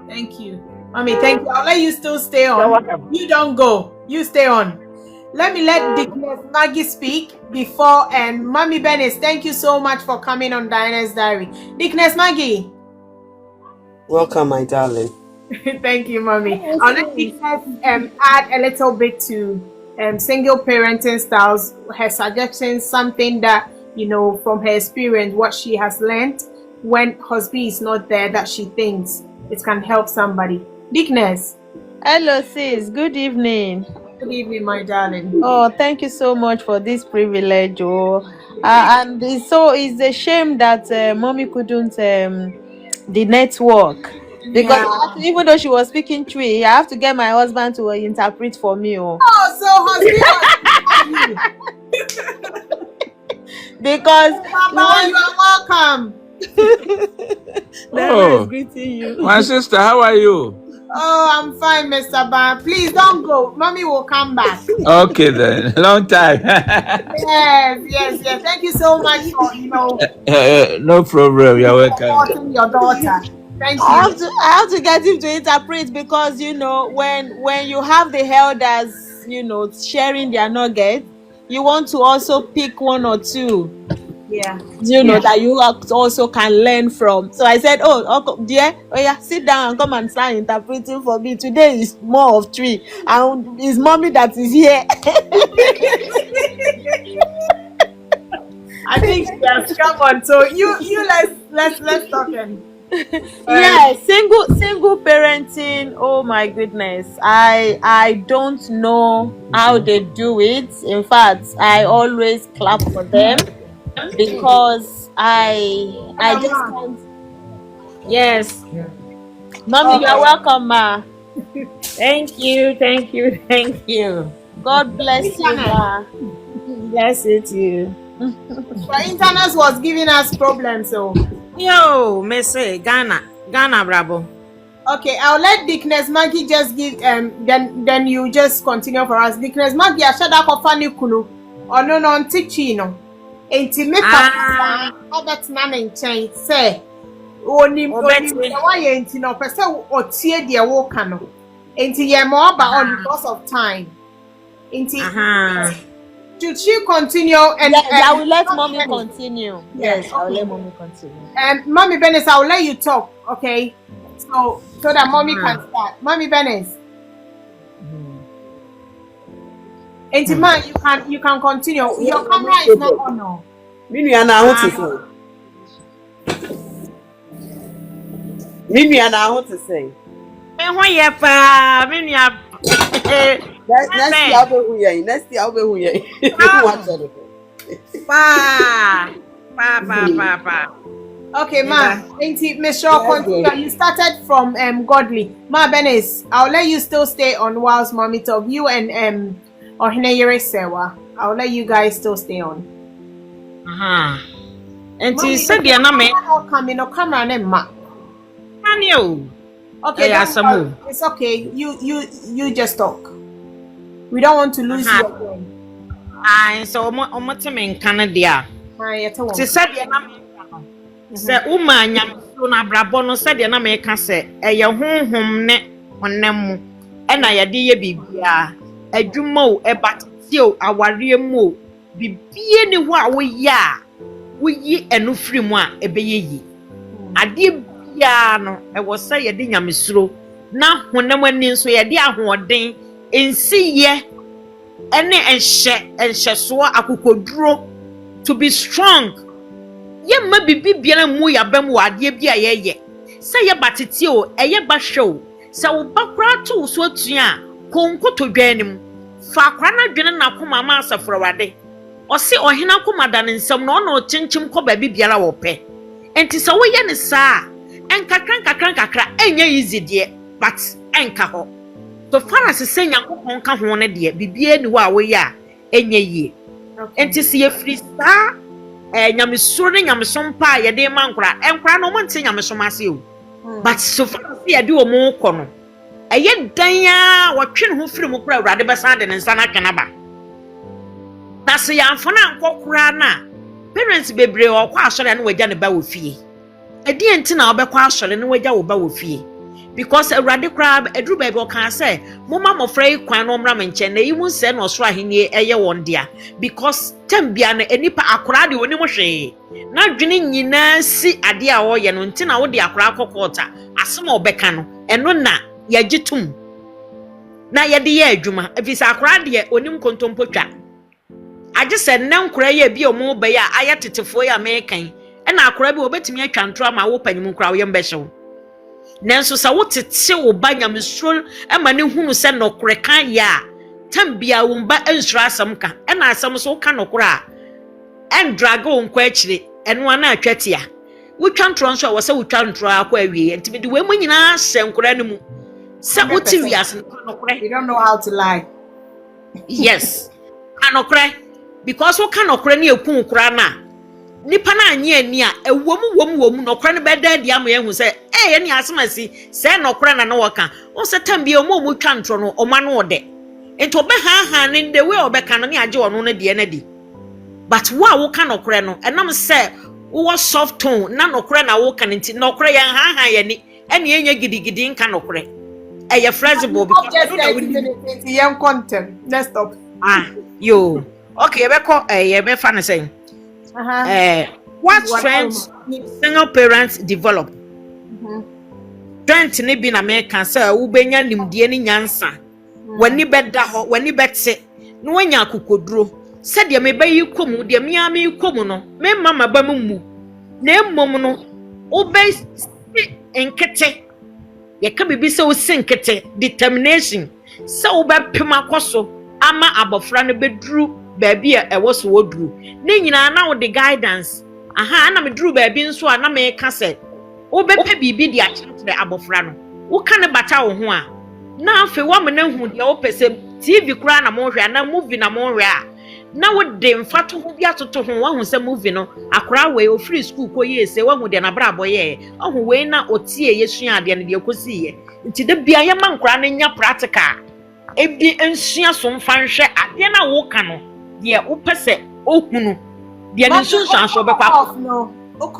[SPEAKER 1] Thank you. Mommy, thank you. I'll let you still stay on.
[SPEAKER 4] You're welcome.
[SPEAKER 1] You don't go. You stay on. Let me let Dickness Maggie speak before and Mommy Bennis, thank you so much for coming on Diana's Diary. Dickness Maggie.
[SPEAKER 5] Welcome, my darling.
[SPEAKER 1] Thank you, Mommy. I'll let Dickness add a little bit to single parenting styles, her suggestions, something that, you know, from her experience, what she has learned when husband is not there, that she thinks it can help somebody. Dickness.
[SPEAKER 6] Hello, sis. Good evening.
[SPEAKER 1] Good evening, my darling.
[SPEAKER 6] Oh, thank you so much for this privilege. And it's a shame that mommy couldn't the network because even though she was speaking Twi, I have to get my husband to interpret for me.
[SPEAKER 1] Oh, so husband.
[SPEAKER 6] Because
[SPEAKER 1] Mama, you are welcome.
[SPEAKER 6] Diana is greeting you.
[SPEAKER 7] My sister, how are you?
[SPEAKER 1] Oh, I'm fine, Mr. Ban. Please don't go. Mommy will come back.
[SPEAKER 7] Okay then. Long time.
[SPEAKER 1] Yes. Thank you so much for,
[SPEAKER 7] No problem. You're welcome.
[SPEAKER 1] supporting your daughter. Thank you.
[SPEAKER 6] I have to get him to interpret because when you have the elders, sharing their nuggets, you want to also pick one or two.
[SPEAKER 1] Yeah.
[SPEAKER 6] That you also can learn from. So I said, oh dear, sit down and come and start interpreting for me. Today is more of 3 and it's mommy that is here.
[SPEAKER 1] I think she has come on. So you let's talk then.
[SPEAKER 6] Yeah, single parenting. Oh my goodness, I don't know how they do it. In fact, I always clap for them because I just can't. Yes, mommy, you're welcome, ma.
[SPEAKER 2] Thank you.
[SPEAKER 6] God bless you, ma.
[SPEAKER 2] Bless you too.
[SPEAKER 1] But internet was giving us problems, so.
[SPEAKER 2] Yo, Missy, Ghana, bravo.
[SPEAKER 1] Okay, I'll let Dickness Maggie just give then you just continue for us. Dickness Maggie, I should have funny kunu. Or no teaching no. Enti me papa Albert Nana in chain say oni why enti no person otie de wo ka no. Enti ye more about on because of time. Enti should she continue and
[SPEAKER 6] I will let mommy continue. Yes, I will let mommy continue.
[SPEAKER 1] And Mommy Bennis, I will let you talk, okay? So that mommy can start. Mommy Bennis. Enti ma, you can continue. Your camera is not on now.
[SPEAKER 5] Miniana, I want to say.
[SPEAKER 2] Next
[SPEAKER 5] Next year, I'll be here.
[SPEAKER 1] Okay, ma. Enti, Miss Shaw, continue. You started from Godly. Ma Bennis, I'll let you still stay on whilst mommy talk. You and Ohineyere Sewa. I'll let you guys still stay on.
[SPEAKER 2] And she said, "You're not me."
[SPEAKER 1] Coming, no camera, ne ma.
[SPEAKER 2] You.
[SPEAKER 1] Okay, it's okay. You just talk. We don't want to lose you again.
[SPEAKER 2] So in Canada. She said, "You're not me." Say, "Umanya, na brabo no said you're not me." Can say, "Eya hum ne onemu." And I ye bibia. Edwuma e batio aware mu bibie ni wa wo ya. Wo yi enu firi mu a ebeye yi. ade bia no e wo se ye de nyamesuro na honam ani nso ye de ahoɔden ensiye ene enhyeso akokoduro to be strong ye ma bibi bia mu ya bam wo ade bia ye se ye batete o eye ba hwe se wo bakra to so atua konkoto dwanim fa akra na dwene na koma ma asafrowade ɔse ɔhena koma da ne nsɛm na ɔno kyinkyim kɔ ba bibiara wɔ pɛ enti sɛ woyɛ ne saa enkakra enye easy de but enka hɔ so far as sɛ Nyankopɔn ka ho ne de bibie ni wo a woyɛ a enye yie enti se ye free saa nyamesuro ne nyamesom pa ye de ma nkora no mo nte nyamesom ase o but so far as ye de o mo kɔ no ɛyɛ dan a wɔtwe ne ho firi mu kora Awurade bɛsa de ne nsa na kenaba na se ya amfana nkɔkora na parents bebre ɔkɔ asɔre na wagya ne ba wɔ fie edi enti na ɔbɛkɔ asɔre na wagya wo ba wɔ fie because Awurade kora eduru ba bi ɔka sɛ moma mɔfra yi kwan no mra menkyɛn na yi mu sɛ na ɔsoro ahenie ɛyɛ wɔn dia because tambia na enipa akora de oni mo hwee na dwene nyinaa si ade a ɔyɛ no enti na wo de akora akɔkɔta asem a ɔbɛka no ɛno na yagitum na yɛde yɛ adwuma efisa akora de onim kontompotwa age sɛ nna nkora yɛ bi ɔmo bɛyɛ a ayɛ tetefo yɛ American ɛna akora bi obetumi atwa ntro ama wo panyim nkora wo yɛ mbɛhyew nanso sɛ wo tete wo ba nyamesuro ama ne hunu sɛ nokore kan yɛ a tambia wo mba ansura asɛm ka ɛna asɛm so ka nokore a ɛndraga wo nkɔ akyire ɛno ana atwatia wo twa ntro nso a wɔ sɛ wo twa ntro akɔ awie ntimi de we mu nyinaa hyɛ nkora ne mu sɛ wo ti wiase nokore
[SPEAKER 1] You don't know how to lie.
[SPEAKER 2] yes anokore because wo ka nokore ne eku nkora na nipa na anye ani a ewom nokore ne bɛda di am yehu sɛ ye ne asemasi sɛ nokore na no wɔka wo sɛ tambia omo twa ntro no ɔma no ɔde enti ɔbɛha ne de we ɔbɛka no ne agye ɔno no de na di but wo a wo ka nokore no ɛnam sɛ wo soft tone na nokore na wo ka ne nti nokore yɛn ha yɛ ni ɛne yenye gidigidi nka nokore ɛyɛ flexible because
[SPEAKER 1] Just 30 minutes young content. Let's stop.
[SPEAKER 2] yo okay yɛbɛfa ne sɛ what strengths single parents develop strength ne bi na meka sɛ wobenya nimdie ne nyansa wani bɛda hɔ wani bɛte no wanya akokoduro sɛ deɛ mebɛyi komu deɛ mea me komu no me mama ba mu na mmom no wobɛ nkete yɛka bibi sɛ wo sinkete determination sɛ wobɛpem akɔso ama abɔfra no bɛduru baabi a ɛwɔ so woduru ne nyinaa na wo de guidance ana me duru baabi nso a na me ka sɛ wobɛpɛ bibi de akyerɛkyerɛ abɔfra no wo ka ne bata wo ho a na afi wo mena hu deɛ wo pɛ sɛ TV kura na mo hwɛ na movie na mo hwɛ a na wo de mfato ho bi atoto ho wo hu sɛ movie no akora we ofiri school ko yie sɛ wo hu de na bra boye ɔhu we na otie yesua ade ne de kosi ye nti de bia ye man kora na nya practical ebi ensua so mfa nhwɛ ade na wo ka no de wo pɛ sɛ ohunu de ne sunsun so be kwa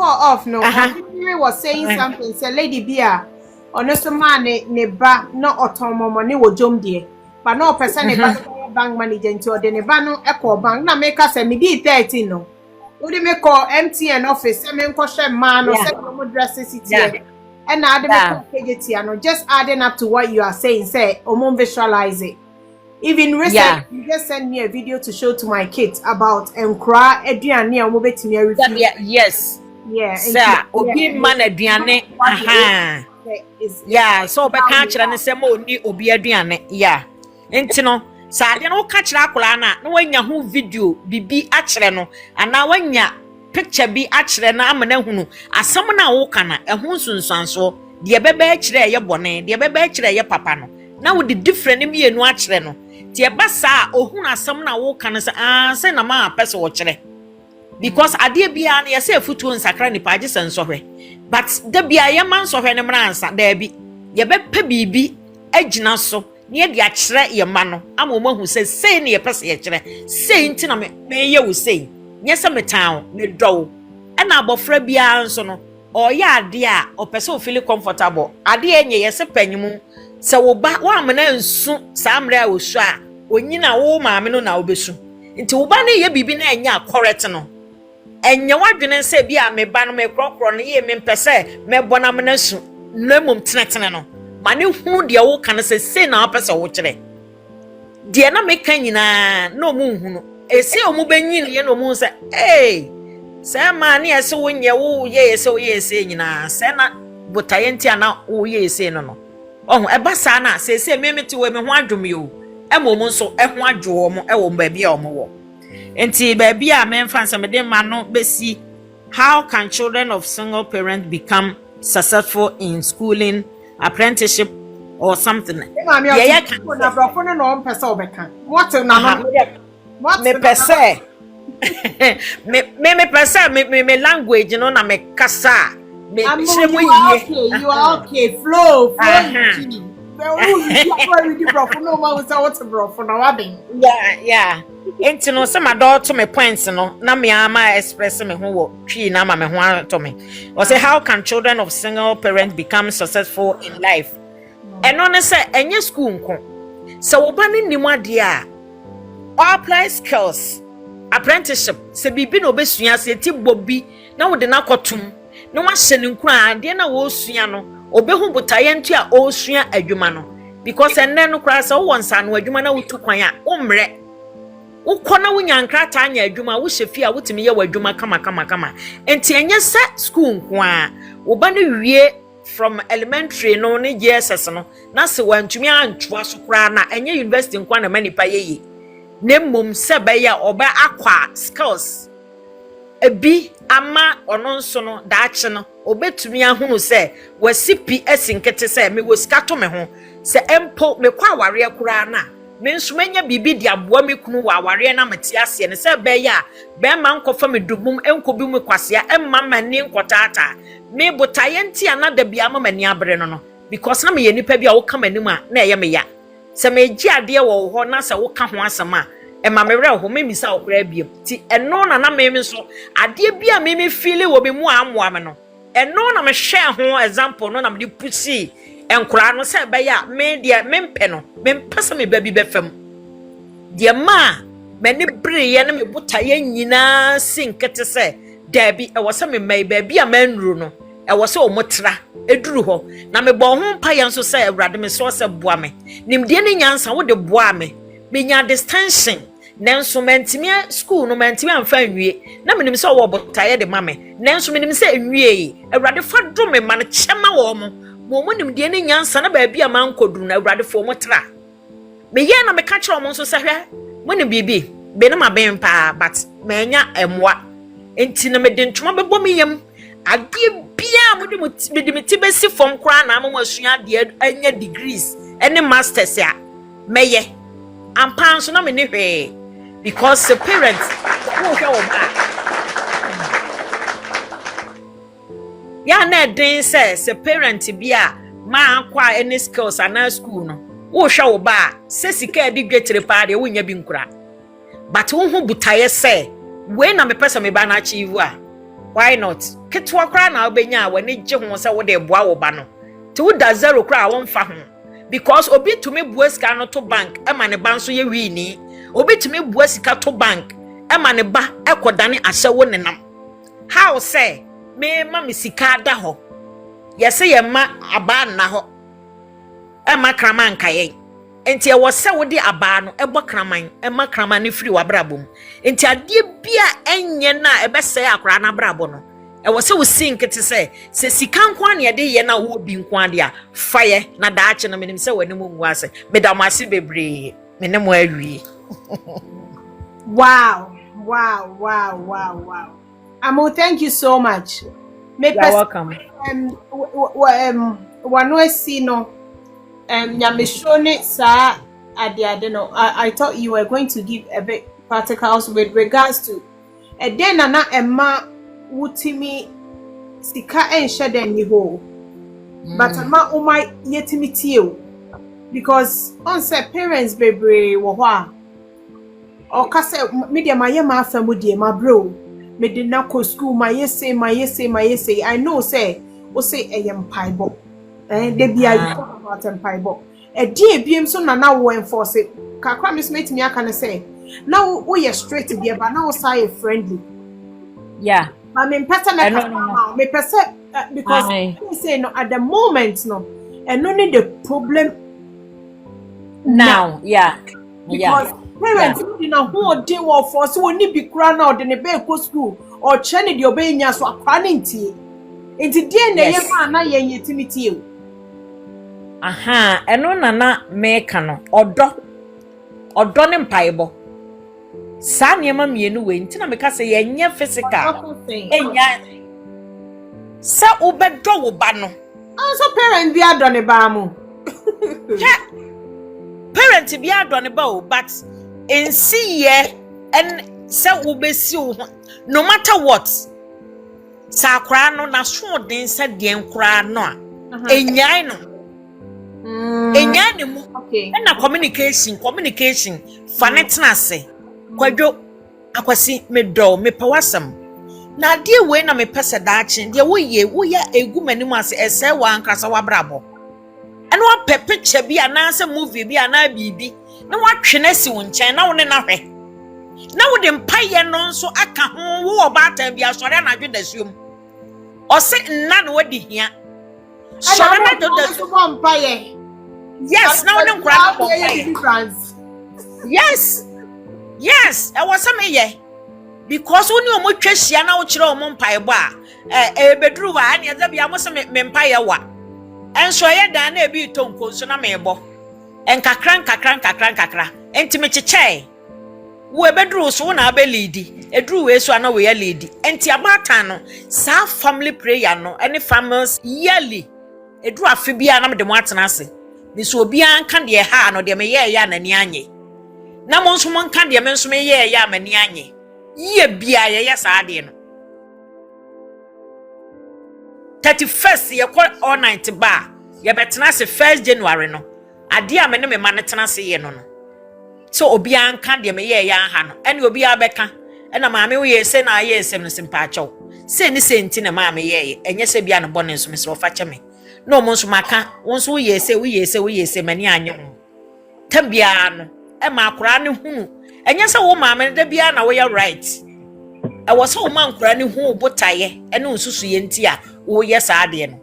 [SPEAKER 1] off no he was saying something say lady bia honest man ne ba na otomomo ne wo jom de but no person ne ba bank manager nti o de ne ba no ekọ bank na make say me di 13 no o de me call MTN office say me nko hwe man no say no dress city and na de me call KGT no just adding up to what you are saying say o visualize it. Even recently, you just sent me a video to show to my kids about Nkra aduane a mobetimi review.
[SPEAKER 2] Yes.
[SPEAKER 1] Yeah.
[SPEAKER 2] Sir, obi man aduane. Aha. Yeah, so be ka kire ne se mo ni obi aduane. Yeah. Enti no, sa ade no ka kire akola na wanya ho video bibi akire no ana wanya picture bi akire na amana hunu asam na wo kana ehun sunsanso de bebe akire ye bone de bebe akire ye papa no na wo di different mi enu akire no tie basa ohun asam na wo kan say na ma pese wo kire because ade bia na yese afutuo nsakra ni page sensohwe but de bia ye man sohwe ne mransa da bi ye be pa bibi agina so ne de akire ye ma no ama mo hu say ne ye pese ye kire say nti na me ye wo say nyese metan me do e na abofra bia nso no oya ade a opese o feel comfortable ade enye yese panyimu se wo ba wa amena nsu samre a wosu a onyina wo maame no na obesu nti wo ba na ye bibi na enya correct no enye wadwene se bi a me ba no me krokro no ye me mpese me bona me nasu namum tenetene no ma ne hu de wo kan se na apese wo kire de na me kan nyina na omu hu no ese omu benyin ye no mu se se ma ne ese wo nye wo ye ese wo ye ese nyina se na botaye ntia na wo ye ese no ohun eba sa na se me meti we me ho adwom yo emom nso ho adwo mo e wo ba bia o mo wo enti ba bia me mfa nsa me de ma no besi how can children of single parents become successful in schooling, apprenticeship or something?
[SPEAKER 1] Yeah, na brofo no no mpesa obeka what na no what
[SPEAKER 2] me pese me pese me language no na me kasa me
[SPEAKER 1] you are okay flow
[SPEAKER 2] yeah enti no se ma do to me points no na me ama express me ho wo twi na ma me ho to me or say how can children of single parents become successful in life and no say enye school nko se wo ba ni nim ade a apply skills apprenticeship se bibi no besua se ti bobi na wo de na kotum na wa hye ne nkura ade na wo sua no obehu botaye ntu a o sua adwuma no because enne no kra se wo wonsa no adwuma na wutu kwan a umre ukona wunyankrata anya adwuma wo hyefi a wutimi ye wadwuma kama enti enye se school nko a wo ba no wie from elementary no ne JSS no na se wantumi antwa so kra na enye university nko na manipa yeye nemmom se ba ya oba akwa skills ebi ama ono nso no daache no obetumi ahunu se wasipi esinkete se me wosikato me ho se empo me kwa aware kura na me nso menya bibi di aboa me kunu wa aware na mate ase ne se be ya be ma nkofa me dubum enkobi mu kwasea emma mani nkotata me botaye nti ana da bia ma mani abre no because na me ye nipa bia wo ka manim a na eye me ya se me gi ade wo ho na se wo ka ho asema ema me were ho me misa okra biem ti eno na me so ade bia me feel wo be mu amoa me no eno na me share ho example no na me pusi enkura no se be ya me dia me mpe no me mpasa me babi be fam dia ma me ne breye na me botaye nyina sinkete se dabi e wo se me mai babi a manru no e wo se o motra eduru ho na me bo ho mpa yan so se awrade me so se boa me nimde ne nyansa wo de boa me nya distinction nanso mentimi school no mentimi amfa nwie na menim se wo botaye de mame nanso menim se nwie awrade fa do me man chema wo mo nim de ne nyansa na ba bia man koduru na awrade fo mo tra me ye na me ka kire mo so se hwe mo ne bibi be na maben pa but menya emwa enti na me de ntoma bebo me yam ade bia mo de me ti besi fom kra na mo asua de anya degrees ene masters ya meye ampan so na me ne hwe because the parents who hwe wo ba ya na den se parent bia ma akwa any skills ana school no wo hwe wo ba se sika di gwetere pa de wo nya bi nkura but wo hu butaye se we na me pesa me ba na achieve a why not ketwa kra na obenya wa ne gye ho se wo de boa wo ba no ti wo da zero kra wo mfa ho because obi to me bua sika no to bank e ma ne ba nso ye wi ni obi to me bua sika to bank e ma ne ba ekodane ahye wo nenam how say me ma me sika da ho yese ye ma aba na ho e ma kraman kaye enti e wo se wo de aba no e bo kraman e ma kraman ne firi wa brabom enti ade bia enye na e be se akra na brabo no e wo se wo sinkete se sika nkwa na de ye na wo bi nkwa de a faye na daache na menim se wani mu ngu ase medamase bebre menem awie
[SPEAKER 1] wow Amo, thank you so much.
[SPEAKER 2] You're welcome.
[SPEAKER 1] Wano si no nyameshone sa ade no. I thought you were going to give a bit particles with regards to then na emma wutimi sika enhye den ni ho but ama umai yetimi tie because on say parents bebre wo ho a o ka say media ma ye ma afamu die ma bro me did not go school my yes I know say o say eyem paibo they be I talk about paibo e die biem so na wo enforce kakra miss mate me aka na say now we are straight there but now say friendly
[SPEAKER 2] Yeah.
[SPEAKER 1] I mean, person me me person because
[SPEAKER 2] Aye.
[SPEAKER 1] I say no at the moment no, and only the problem
[SPEAKER 2] Now, yeah.
[SPEAKER 1] because parents you know who dey work for so oni bi kura na or the be go school or training the obey nya so akwa ne ntie. Enti die na ye ma na ye yetimiti e.
[SPEAKER 2] Aha, eno na meka no odo ne mpaibo. Sa niema mienu we nti na meka say yenye physical. Enya sa obedo wo ba no.
[SPEAKER 1] Also parent bi adone ba mu.
[SPEAKER 2] Parent bi adone ba o but ensi ye and sa obesi wo no matter what. Sa akra no na so den sa de nkra no a. Enyai no. Enyai ne mu.
[SPEAKER 1] Okay.
[SPEAKER 2] Na communication fanetna se. Kwadwo akwasi medo mepawasam. Na de we na mepese daachi de wo ye egu manimu ase ese wa ankasa wa brabo. Eno wa picture bi ananse movie bi ana bibi na wa twene si wo nchen na wo ne na hwe. Na wo de mpaye no nso aka ho wo obatan bi asore na dwe dasuom. Ose nna na wadi hia. Sore na do
[SPEAKER 1] dasuom mpaye.
[SPEAKER 2] Yes, now them cry. Yes, I was some ye. Because when you mo twehia na wo kire o mo mpaebo a bedru wa ane za bia mo se me mpaye wa. Enso ye dan na e bi tonko so na mebo. Enkakran. Enti me cheche. Wo bedru so na be leadi. Edru we so na we ya leadi. Enti abatan no sa family prayer no any farmers yearly. Edru afi bia na me de mo atena ase. This will be anka de ha no de me ye ya na ni anye. Na mo nso mo nka de me nso me ye ya ma ni anye. Ye bia ye sa ade no. 31st ye call all night ba. Ye betena se 1st January no. Ade a me ne me ma ne tena se ye no no. So obi anka de me ye ya ha no. Ene obi abeka. Ena ma me wo ye se na ye sem no simpa acho. Se ni se nti na ma me ye. Enye se bia no bone nso me se ofa che me. No monso maka wonso we yese mani anyo tambia no e ma akora ne hunu enye se wo ma me da bia na we right e wo se wo ma akora ne hu botaye e ne nsusu ye nti a wo ye sa ade no.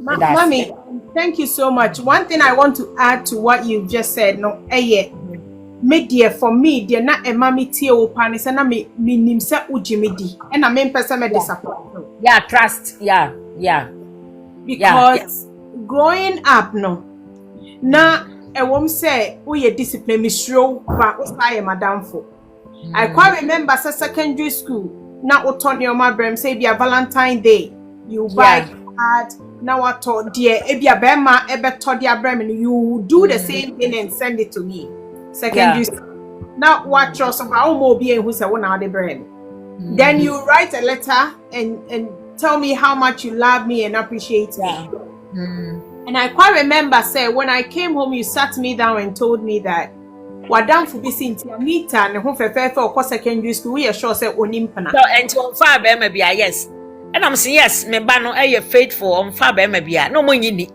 [SPEAKER 1] Mommy, thank you so much. One thing I want to add to what you just said, no, me dear for me, dear na e mami tie o pa ne se na me nim se ujimidi e na me pese me disappoint.
[SPEAKER 2] Yeah, trust. Yeah.
[SPEAKER 1] Because growing up no na wom say we discipline me show ba usay madam for. I quite remember secondary school na oton your brem say be a Valentine Day you buy card na what dear e be a bema e be to dia brem you do the same thing and send it to me secondary school. Now what your so ba be who say one na the brem. Then you write a letter and tell me how much you love me and appreciate me. And I quite remember, say, when I came home, you sat me down and told me that Wadam for be seen Anita and who for secondary school, we are sure say Onimpana.
[SPEAKER 2] So, and to far maybe yes. And I'm saying yes, me bano a faithful on far maybe no more yini.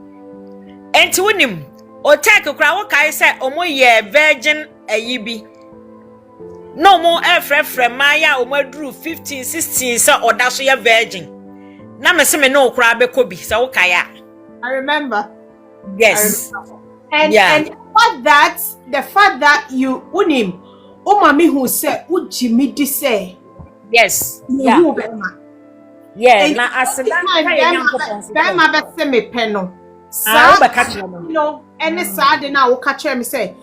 [SPEAKER 2] And to win him or take a crowd, I said, oh, my ye virgin a yibi. No more from Maya or more drew 15, 16, so or that's your virgin. Na me se me no kra be kobi so kaya.
[SPEAKER 1] I remember.
[SPEAKER 2] Yes.
[SPEAKER 1] And the fact that you unim o mami who say ujimi di say
[SPEAKER 2] yes.
[SPEAKER 1] Yeah.
[SPEAKER 2] Yeah, na aseda
[SPEAKER 1] na ma be se me pe no.
[SPEAKER 2] Sa be ka kire no.
[SPEAKER 1] No, any sad na wo ka kire me say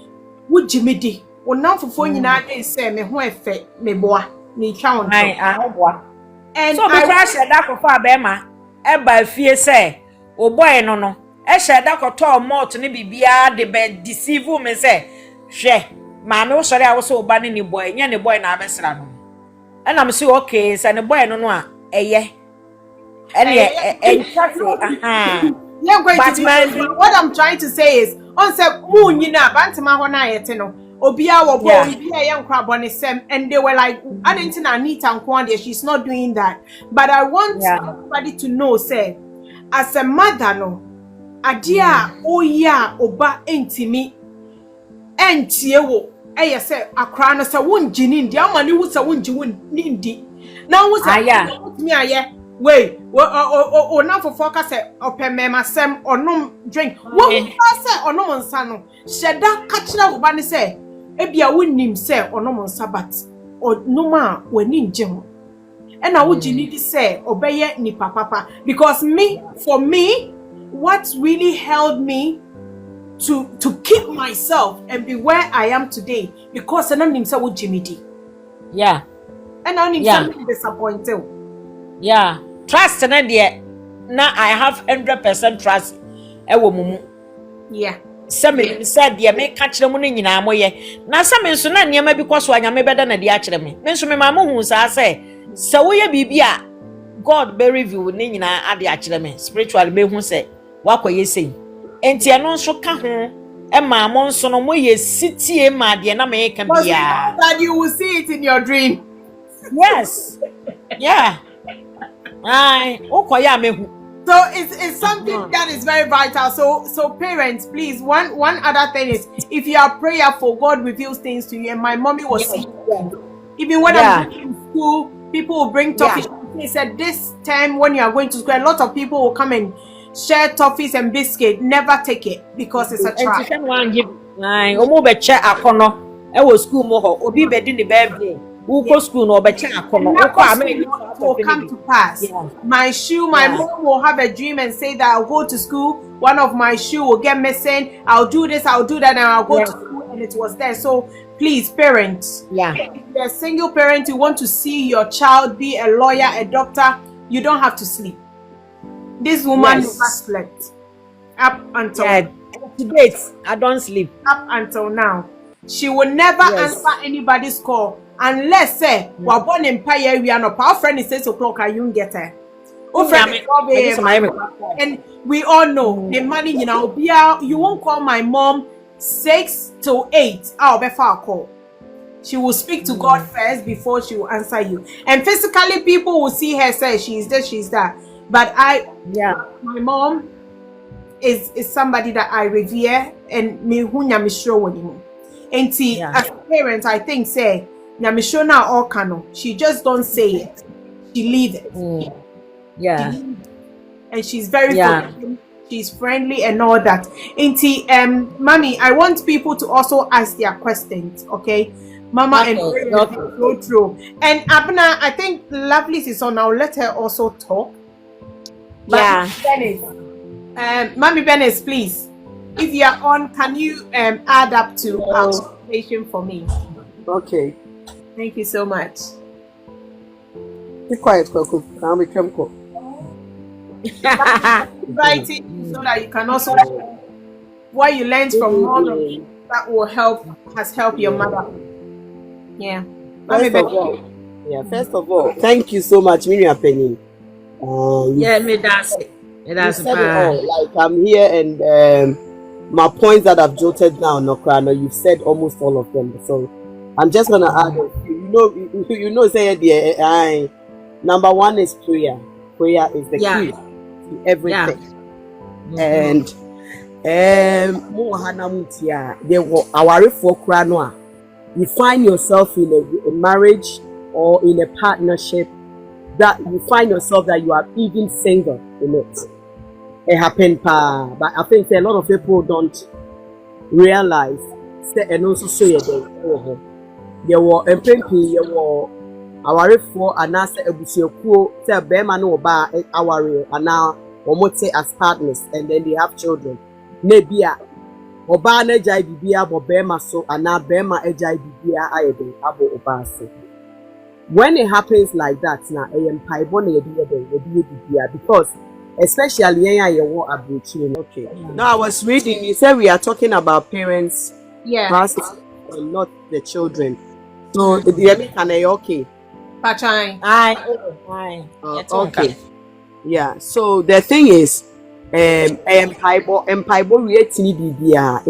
[SPEAKER 1] ujimi di. Wo nan fofo nyina dey say me ho efe me boa. Me twa won.
[SPEAKER 2] Ai boa.
[SPEAKER 1] And
[SPEAKER 2] so be crash that for abema e ba fie say o boy no e she da koto malt ne bibia de be deceive me say hwe ma me wo sori a wo so ba ne ni boy nya ne boy na abesra no and I'm say okay say ne boy no a eye and aha
[SPEAKER 1] yeah what I'm trying to say is on say mu nyina bantima ho na yete no Obia wo bo Obia yan kwabone sem and they were like I didn't Anita Nkwande she's not doing that but I want everybody to know say as a mother no adia oya oba entimi entie wo say akra no say wonjini ndi amani wo say wonji won ndi Now we say,
[SPEAKER 2] yeah.
[SPEAKER 1] me aye. Wait, o na for focus o pemema sem or no drink. What say or no monsano? Sheda catching up bani say, ebia winnim say or no monsabat or no ma when in gem. And I would need to say obey ni papa because for me, what really held me to keep myself and be where I am today because I don't need to Jimmy D.
[SPEAKER 2] Yeah.
[SPEAKER 1] And I need something disappointed.
[SPEAKER 2] Yeah. Trust and idea. Now I have 100% trust.
[SPEAKER 1] Yeah.
[SPEAKER 2] Some said the make catch the money in our moye. Now some in Sunan Yama because I am better than the academy. Mention my mamma who say, so we bibia God bury you nina at the academy. Spiritual be who say, what were you saying? And Tianon so come and my monson on way city and my dear American be
[SPEAKER 1] that you will see it in your dream.
[SPEAKER 2] Yes. Yeah. Aye.
[SPEAKER 1] So it's something that is very vital. So parents, please, one other thing is if you are prayerful, God reveals things to you. And my mommy was saying, even when I'm going to school, people will bring toffees. He said this time when you are going to school, a lot of people will come and share toffees and biscuit. Never take it because it's a trap.
[SPEAKER 2] School more obi bedi ni birthday who go school no be check akono
[SPEAKER 1] will come to pass. My shoe, my mom will have a dream and say that I'll go to school, one of my shoe will get missing, I'll do this, I'll do that, and I'll go to school and it was there. So please, parents, if you're a single parent, you want to see your child be a lawyer, a doctor, you don't have to sleep. This woman never slept up until
[SPEAKER 2] today. I don't sleep
[SPEAKER 1] up until now. She will never answer anybody's call unless say we're born in Empire. We are not our friend is 6 o'clock. I won't get her. And we all know the money, you know, you won't call my mom 6 to 8. I'll be far call. She will speak to God first before she will answer you. And physically, people will see her say she's this, she's that. But my mom is somebody that I revere and me hunya misho wonimu. And as a parent, I think say Nyamishona or Kano, she just don't say it. She leave it. And she's very good. She's friendly and all that. And mommy, I want people to also ask their questions, okay? Mama and go through. And Abna, I think Lovely is on. I'll let her also talk. Mommy Benes, please. If you are on, can you add up to our conversation for me?
[SPEAKER 5] Okay.
[SPEAKER 1] Thank you so much.
[SPEAKER 5] Be quiet, Kwaku. I'll be careful.
[SPEAKER 1] Writing so that you can also what you learned from mom that will has helped your mother. Yeah.
[SPEAKER 5] First of all, thank you so much, Miriam Penny.
[SPEAKER 2] That's it.
[SPEAKER 5] You said it all. Like I'm here and my points that I've jotted down, Nokrano, you've said almost all of them. So I'm just gonna add a few. Say number one is prayer. Prayer is the key to everything. And you find yourself in a marriage or in a partnership that you find yourself that you are even single in it. It happened, but I think a lot of people don't realize. And also say there were MP, there were our for and answer a bushio, tell Bema no bar our and now Omote as partners, and then they have children. Nebia Obana Jai Bibia, Bobema so and now Bema Ejai Bibia, I do Abo Obase. When it happens like that, now I am Paibone because especially okay. Now I was reading, you said we are talking about parents, and not the children. So the okay. Okay. Yeah. So the thing is, Empaibo reacting BBA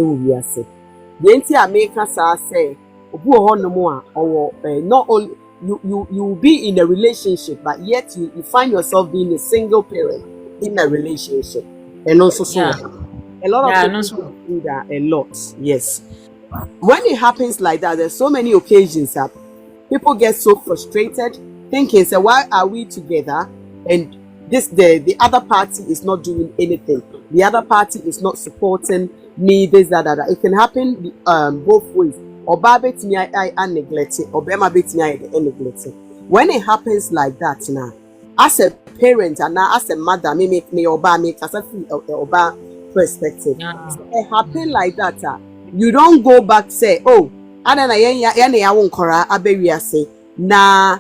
[SPEAKER 5] the entire America say or not only you will be in a relationship, but yet you find yourself being a single parent in a relationship, and also a lot of people do that a lot. Yes. When it happens like that, there's so many occasions that people get so frustrated thinking, so why are we together and the other party is not doing anything? The other party is not supporting me, this, that. It can happen both ways. Or bit me I neglect it, or bema bit me I neglect it. When it happens like that now, as a parent and now as a mother, me oba me as a oba perspective. So it happen like that. You don't go back say, oh, I don't know ya won't kora abewi say na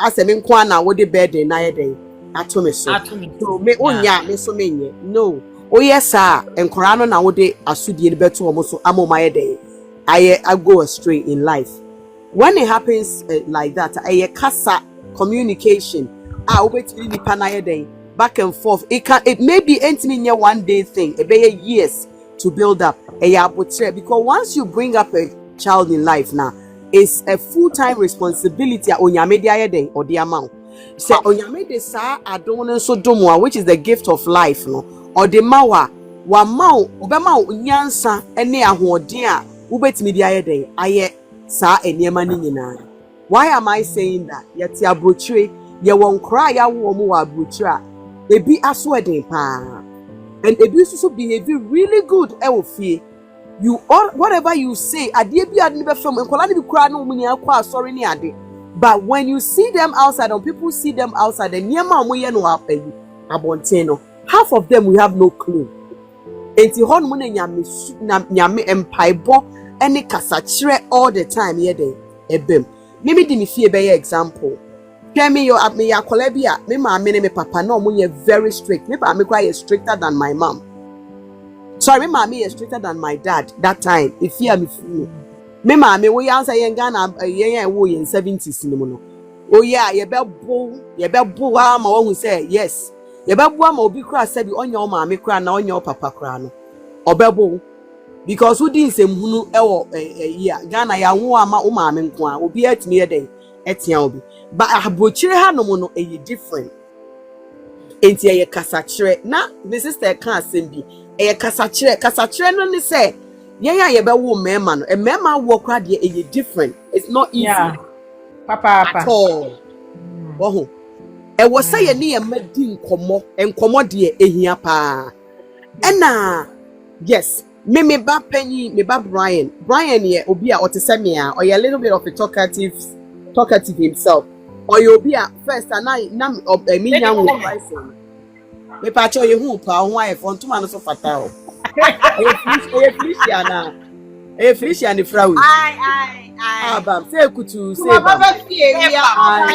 [SPEAKER 5] as a min kwana wo the bed na yede atome so. So me onya me so menye. No. Oh yes sir, enkora no na wo de asudie beto omo so amoma yede. I go astray in life. When it happens like that, I kasa communication. Back and forth. It may be intimate one day thing. It may years to build up. Because once you bring up a child in life now, it's a full-time responsibility on your media or the amount. Say on your media sa adon so domo, which is the gift of life, no, or the mawa wa mau obema nyansa ene ahoden a ubetimi di ayede aye sa eniema ni nyina. Why am I saying that? Yet ya brochre ye won kra ya wo mu wa brochre a ebi aso eden pa, and ebi so behave really good e wo fie. You all whatever you say ade bi ade be fam enkola ne bi kra na omunya kwa sorry ni ade, but when you see them outside or people see them outside, the niema omoye no apayi abonten no, half of them we have no clue. Enti hon mu na nyame empaibo any kasachire all the time here dey ebem. Maybe di me fie be example. Tell me your me ya kolebia, me ma me me papa no mo very strict. Me pa me quite stricter than my mom. Sorry, me ma me is stricter than my dad that time. If fear me free. Me ma me we answer yen Ghana yen wo yen 70s ni mo no. Oh yeah, ye be bo ma won say yes. Ye be bo ma obi kra say bi onye ma me kra na onye papa kra no. Obebo because who didn't say hunu ewo yeah Ghana ya wo ama o ma me nko a obi atimi ye den etia obi but abochire ha no mo no e different enti ye kasachire na the sister kan asem bi e kasachire no ni say ye be wo mema no e mema wo kra de e different. It's not easy
[SPEAKER 2] papa
[SPEAKER 5] at all. Wo e wo say ye ne ye madi nkomo de ehia pa ena yes. Me ba penny, me ba Brian ye obi a otesemia or a little bit of a talkative himself. Or you be a first and I nam of a million person. Me pacho ye hu pa wife on 2 months of fatal. E Felicia ni frau.
[SPEAKER 6] I
[SPEAKER 5] Bam say kutu say
[SPEAKER 1] Baba
[SPEAKER 5] bam.
[SPEAKER 1] fie we are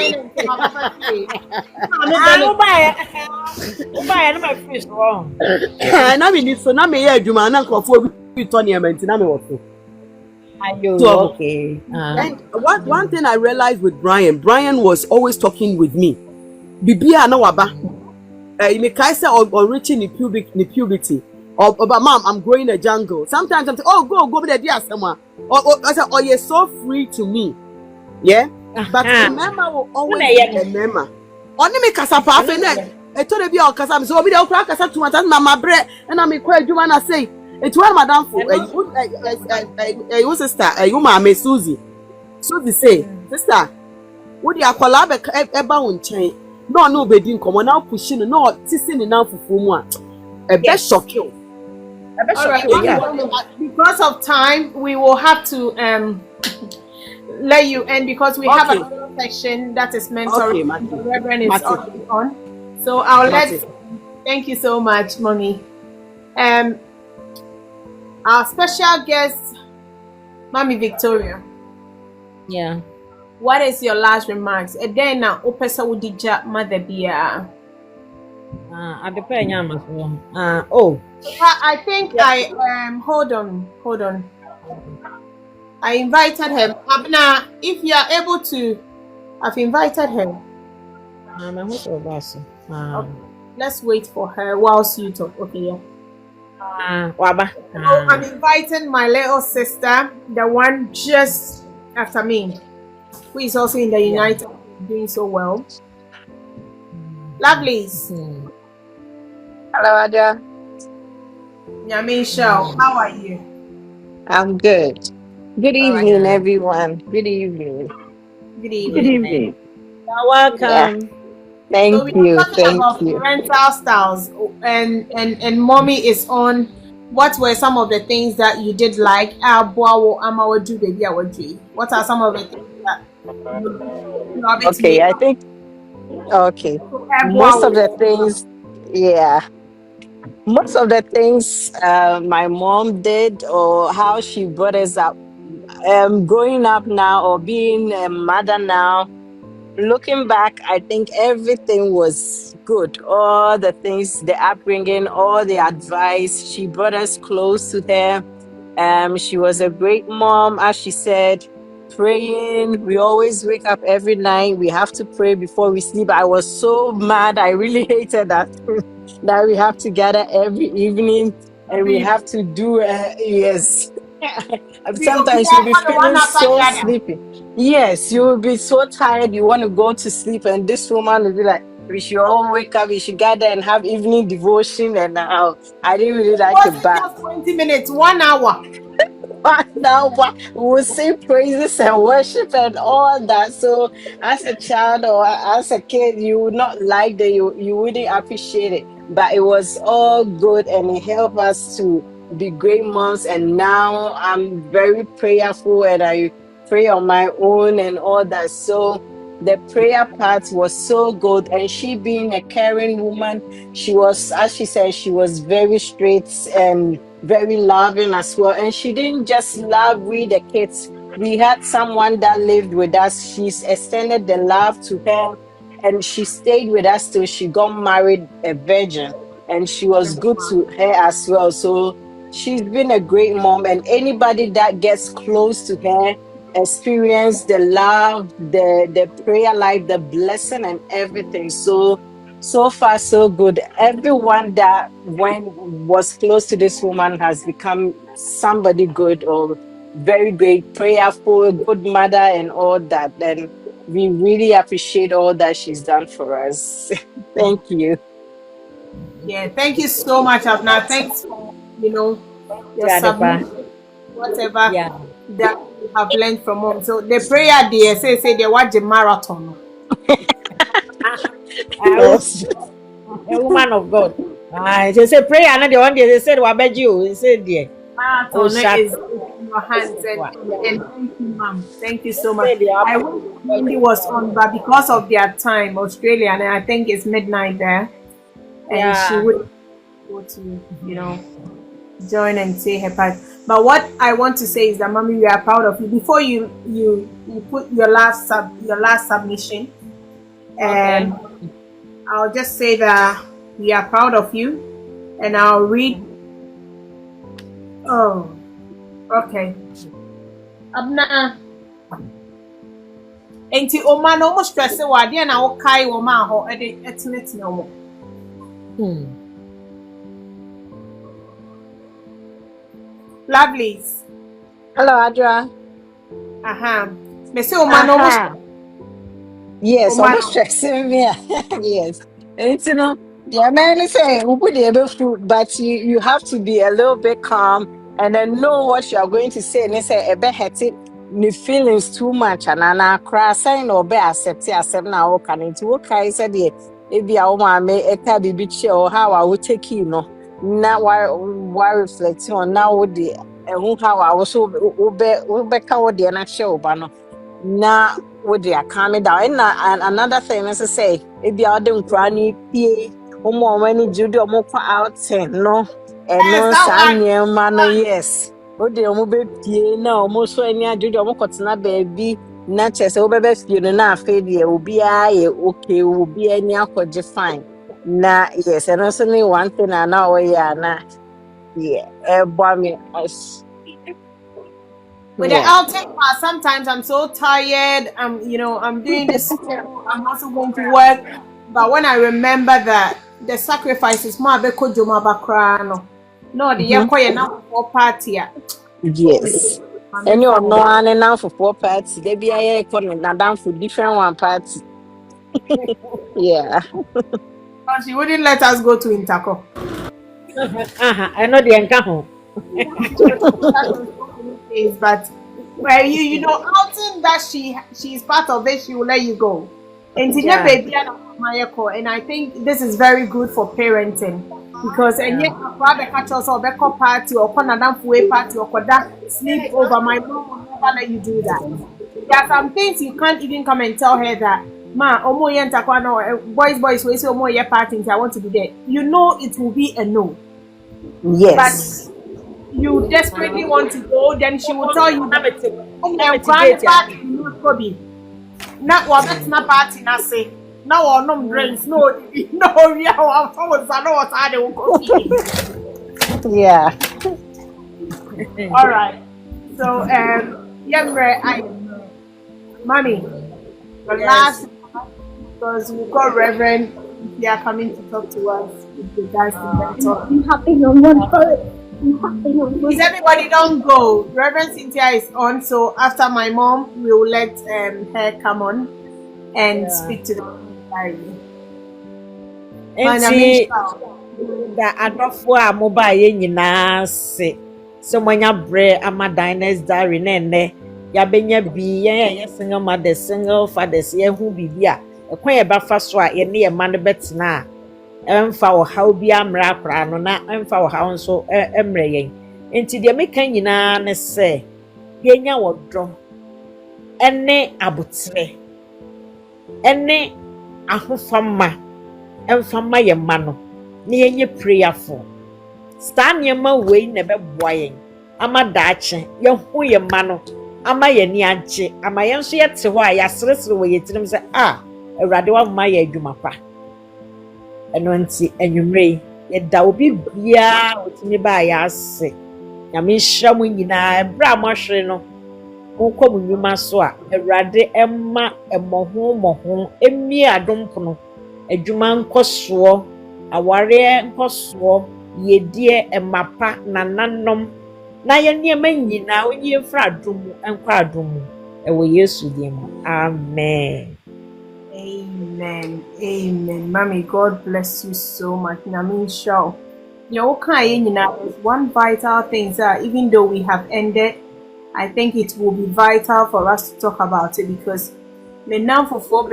[SPEAKER 2] Uba no my fish wrong.
[SPEAKER 5] Na me ni so na me ye adwuma na nkofo bi to ne amenti na me wo so. So,
[SPEAKER 2] Okay.
[SPEAKER 5] And one thing I realized with Brian was always talking with me. Bibia na waba. Me kai say or reaching the puberty. Or but mom, I'm growing a jungle. Sometimes I'm saying, oh go be there someone. Or I say, oh you're so free to me. Yeah? But remember will always be a member. Only me kasa pa afi na e to de bi o kasa me so obi de okra kasa too much mama bre and I me kwa adwuma na say it's one madam for you sister you mama Susie say sister wo di akwala e ba won chen no obedi nkomo na push no tisi ni na fufu mu a e be shock you.
[SPEAKER 1] Because of time, we will have to let you end because we have a section that is mentoring. The Reverend is on. So I'll thank you so much, Mommy. Our special guest, Mommy Victoria.
[SPEAKER 2] Yeah.
[SPEAKER 1] What is your last remarks? And then now, Opesa Udija Mother Bia.
[SPEAKER 2] At the Penyama.
[SPEAKER 1] I think hold on. I invited her. Abna, if you are able to, I've invited her. Okay. Let's wait for her whilst you talk. Okay, yeah. I'm inviting my little sister, the one just after me, who is also in the United, doing so well. Lovelies.
[SPEAKER 8] Hello, Ada.
[SPEAKER 1] Nyamisha, how are you?
[SPEAKER 8] I'm good. Good evening,
[SPEAKER 1] right.
[SPEAKER 8] everyone. Good evening.
[SPEAKER 1] Good evening.
[SPEAKER 2] You're
[SPEAKER 8] Yeah.
[SPEAKER 2] welcome.
[SPEAKER 8] Thank
[SPEAKER 1] So we are
[SPEAKER 8] you.
[SPEAKER 1] talking
[SPEAKER 8] Thank
[SPEAKER 1] about
[SPEAKER 8] you.
[SPEAKER 1] parental styles, and mommy is on. What were some of the things that you did like? What are some of the things that you are able to
[SPEAKER 8] Okay,
[SPEAKER 1] make?
[SPEAKER 8] I think okay. Most of the things, yeah. Most of the things my mom did or how she brought us up, growing up now or being a mother now, looking back, I think everything was good. All the things, the upbringing, all the advice, she brought us close to her. She was a great mom, as she said, praying. We always wake up every night. We have to pray before we sleep. I was so mad. I really hated that that we have to gather every evening and we have to do yes. Sometimes you'll be feeling
[SPEAKER 1] One after
[SPEAKER 8] so
[SPEAKER 1] the other.
[SPEAKER 8] sleepy. Yes, you will be so tired. You want to go to sleep, and this woman will be like, "We should all wake up. We should gather and have evening devotion." And I didn't really
[SPEAKER 1] It
[SPEAKER 8] like it,
[SPEAKER 1] wasn't
[SPEAKER 8] but
[SPEAKER 1] just 20 minutes, 1 hour.
[SPEAKER 8] now we sing praises and worship and all that. So as a child or as a kid, you would not like that, you wouldn't appreciate it. But it was all good and it helped us to be great moms. And now I'm very prayerful and I pray on my own and all that. So the prayer part was so good. And she being a caring woman, she was, as she said, she was very straight and very loving as well. And she didn't just love we the kids. We had someone that lived with us. She's extended the love to her and she stayed with us till she got married a virgin. And she was good to her as well. So she's been a great mom. And anybody that gets close to her experience the love, the prayer life, the blessing and everything. So so far, so good. Everyone that when was close to this woman has become somebody good or very great, prayerful, good mother, and all that. And we really appreciate all that she's done for us. Thank you.
[SPEAKER 1] Yeah, thank you so much, Abna. Thanks for your
[SPEAKER 2] Yeah, Adepa.
[SPEAKER 1] submission, whatever
[SPEAKER 2] Yeah.
[SPEAKER 1] that you have learned from mom. So the prayer there say they watch the marathon.
[SPEAKER 2] I
[SPEAKER 8] Yes.
[SPEAKER 2] a woman of God. They say prayer, and the one day they said, "Wabeji you." They said, "Dear, oh
[SPEAKER 1] Marathon
[SPEAKER 2] shut."
[SPEAKER 1] is in your hands, and thank you, ma'am. Thank you so
[SPEAKER 2] They
[SPEAKER 1] much.
[SPEAKER 2] said, "Yeah,
[SPEAKER 1] I wish Mindy was on, but because of their time, Australia, and I think it's midnight there, and she
[SPEAKER 2] yeah."
[SPEAKER 1] would go to join and say her part. But what I want to say is that, mommy, we are proud of you. Before you put your last submission,
[SPEAKER 2] Okay.
[SPEAKER 1] and I'll just say that we are proud of you, and I'll read. Oh, okay. Abna, enti oma no mo stress wa ade na wo kai wo ma ho e de etinetine wo.
[SPEAKER 2] Hmm.
[SPEAKER 1] Lovelies.
[SPEAKER 8] Hello, Adra.
[SPEAKER 1] Aha. Me say oma no mo
[SPEAKER 2] Aha.
[SPEAKER 8] Yes,
[SPEAKER 1] oma
[SPEAKER 8] almost stressing me. Yes. It's the man say who put the able food, but you have to be a little bit calm and then know what you are going to say. And they say a bit hectic, the feelings too much and I cry sign or be accept now can into okay said the maybe I want me a tabby bitch or how I would take now why reflecting on now with the how I was so ube what the next show, but no. Na with their calming down. And another thing is to say, if you are doing cranny pay, many Judy or more out no, and
[SPEAKER 1] yes,
[SPEAKER 8] no
[SPEAKER 1] that one.
[SPEAKER 8] son, man, yes. O de omo be pie na omo so ani adwede omo kotena baabi na chese wo bebe fie no na afa de obi a ye okay obi ani akọje fine na yes and also me one thing na o ya na yeah e boy me us
[SPEAKER 1] With the
[SPEAKER 8] yeah.
[SPEAKER 1] outing part, sometimes I'm so tired. I'm doing this school. I'm also going to work. But when I remember that the sacrifices, ma be ko joma bakra no. No, the
[SPEAKER 8] Mhm.
[SPEAKER 1] year na for party. Oh, me
[SPEAKER 8] Yes.
[SPEAKER 1] mame
[SPEAKER 8] Any or
[SPEAKER 1] fa
[SPEAKER 8] no
[SPEAKER 1] wo.
[SPEAKER 8] one now for four party. They be a corner now down for different one party. Yeah.
[SPEAKER 1] But she wouldn't let us go to Interco.
[SPEAKER 2] Aha. I know the encounter.
[SPEAKER 1] But well, outing that she's part of it, she will let you go. And
[SPEAKER 2] Yeah.
[SPEAKER 1] baby and I think this is very good for parenting because and yet father catch us or beko party or Canada way party or that sleep over. My mom will never let you do that. There are some things you can't even come and tell her that ma omo yenta kwano boys we say omo ye party I want to be there. You know it will be a no. But
[SPEAKER 8] Yes.
[SPEAKER 1] you desperately want to go, then she will tell you that
[SPEAKER 2] Gate.
[SPEAKER 1] not what that's not party na say. Now or no drinks, no real was I don't go feeding.
[SPEAKER 8] Yeah.
[SPEAKER 1] All right. So younger mommy, the last because we've got Reverend they are coming to talk to us with regards to mental. Please, everybody don't go. Reverend Cynthia is on, so after my mom, we will let her come on and speak to the diary.
[SPEAKER 2] Enti da adofo a mobile nyina se so monya bre ama diners diary na ene ya benya bi ye single mother single fathers ye hu bibia ekwan ye ba fa so a ye ne ye ma no betina emfa wo haw bi amra akra no na emfa wo haw nso emre yen enti de meka nyina ne se ye nya wodro ene abotre ene ahofama emfama ye ma no na yenye prayerful sta niema wei na be boyen ama daache ye hu ye ma no ama ye ni agye ama ye nso ye te ho a ya seresere wo ye tirim se awurade wa ma ye adwuma pa eno nti enwumre ye da obi bia otimi ba ya ase nyame hira mu nyina bra mo hwere no ko mu nyuma so a awurade emma emoho emi adompono adwuma nkoso aware nkoso yedie emapa nananom na ye niema nyina onye mfra adomu enkwa adomu ewo Yesu dim amen.
[SPEAKER 1] Amen. Mommy, God bless you so much. Namin show. One vital thing that even though we have ended, I think it will be vital for us to talk about it because the now for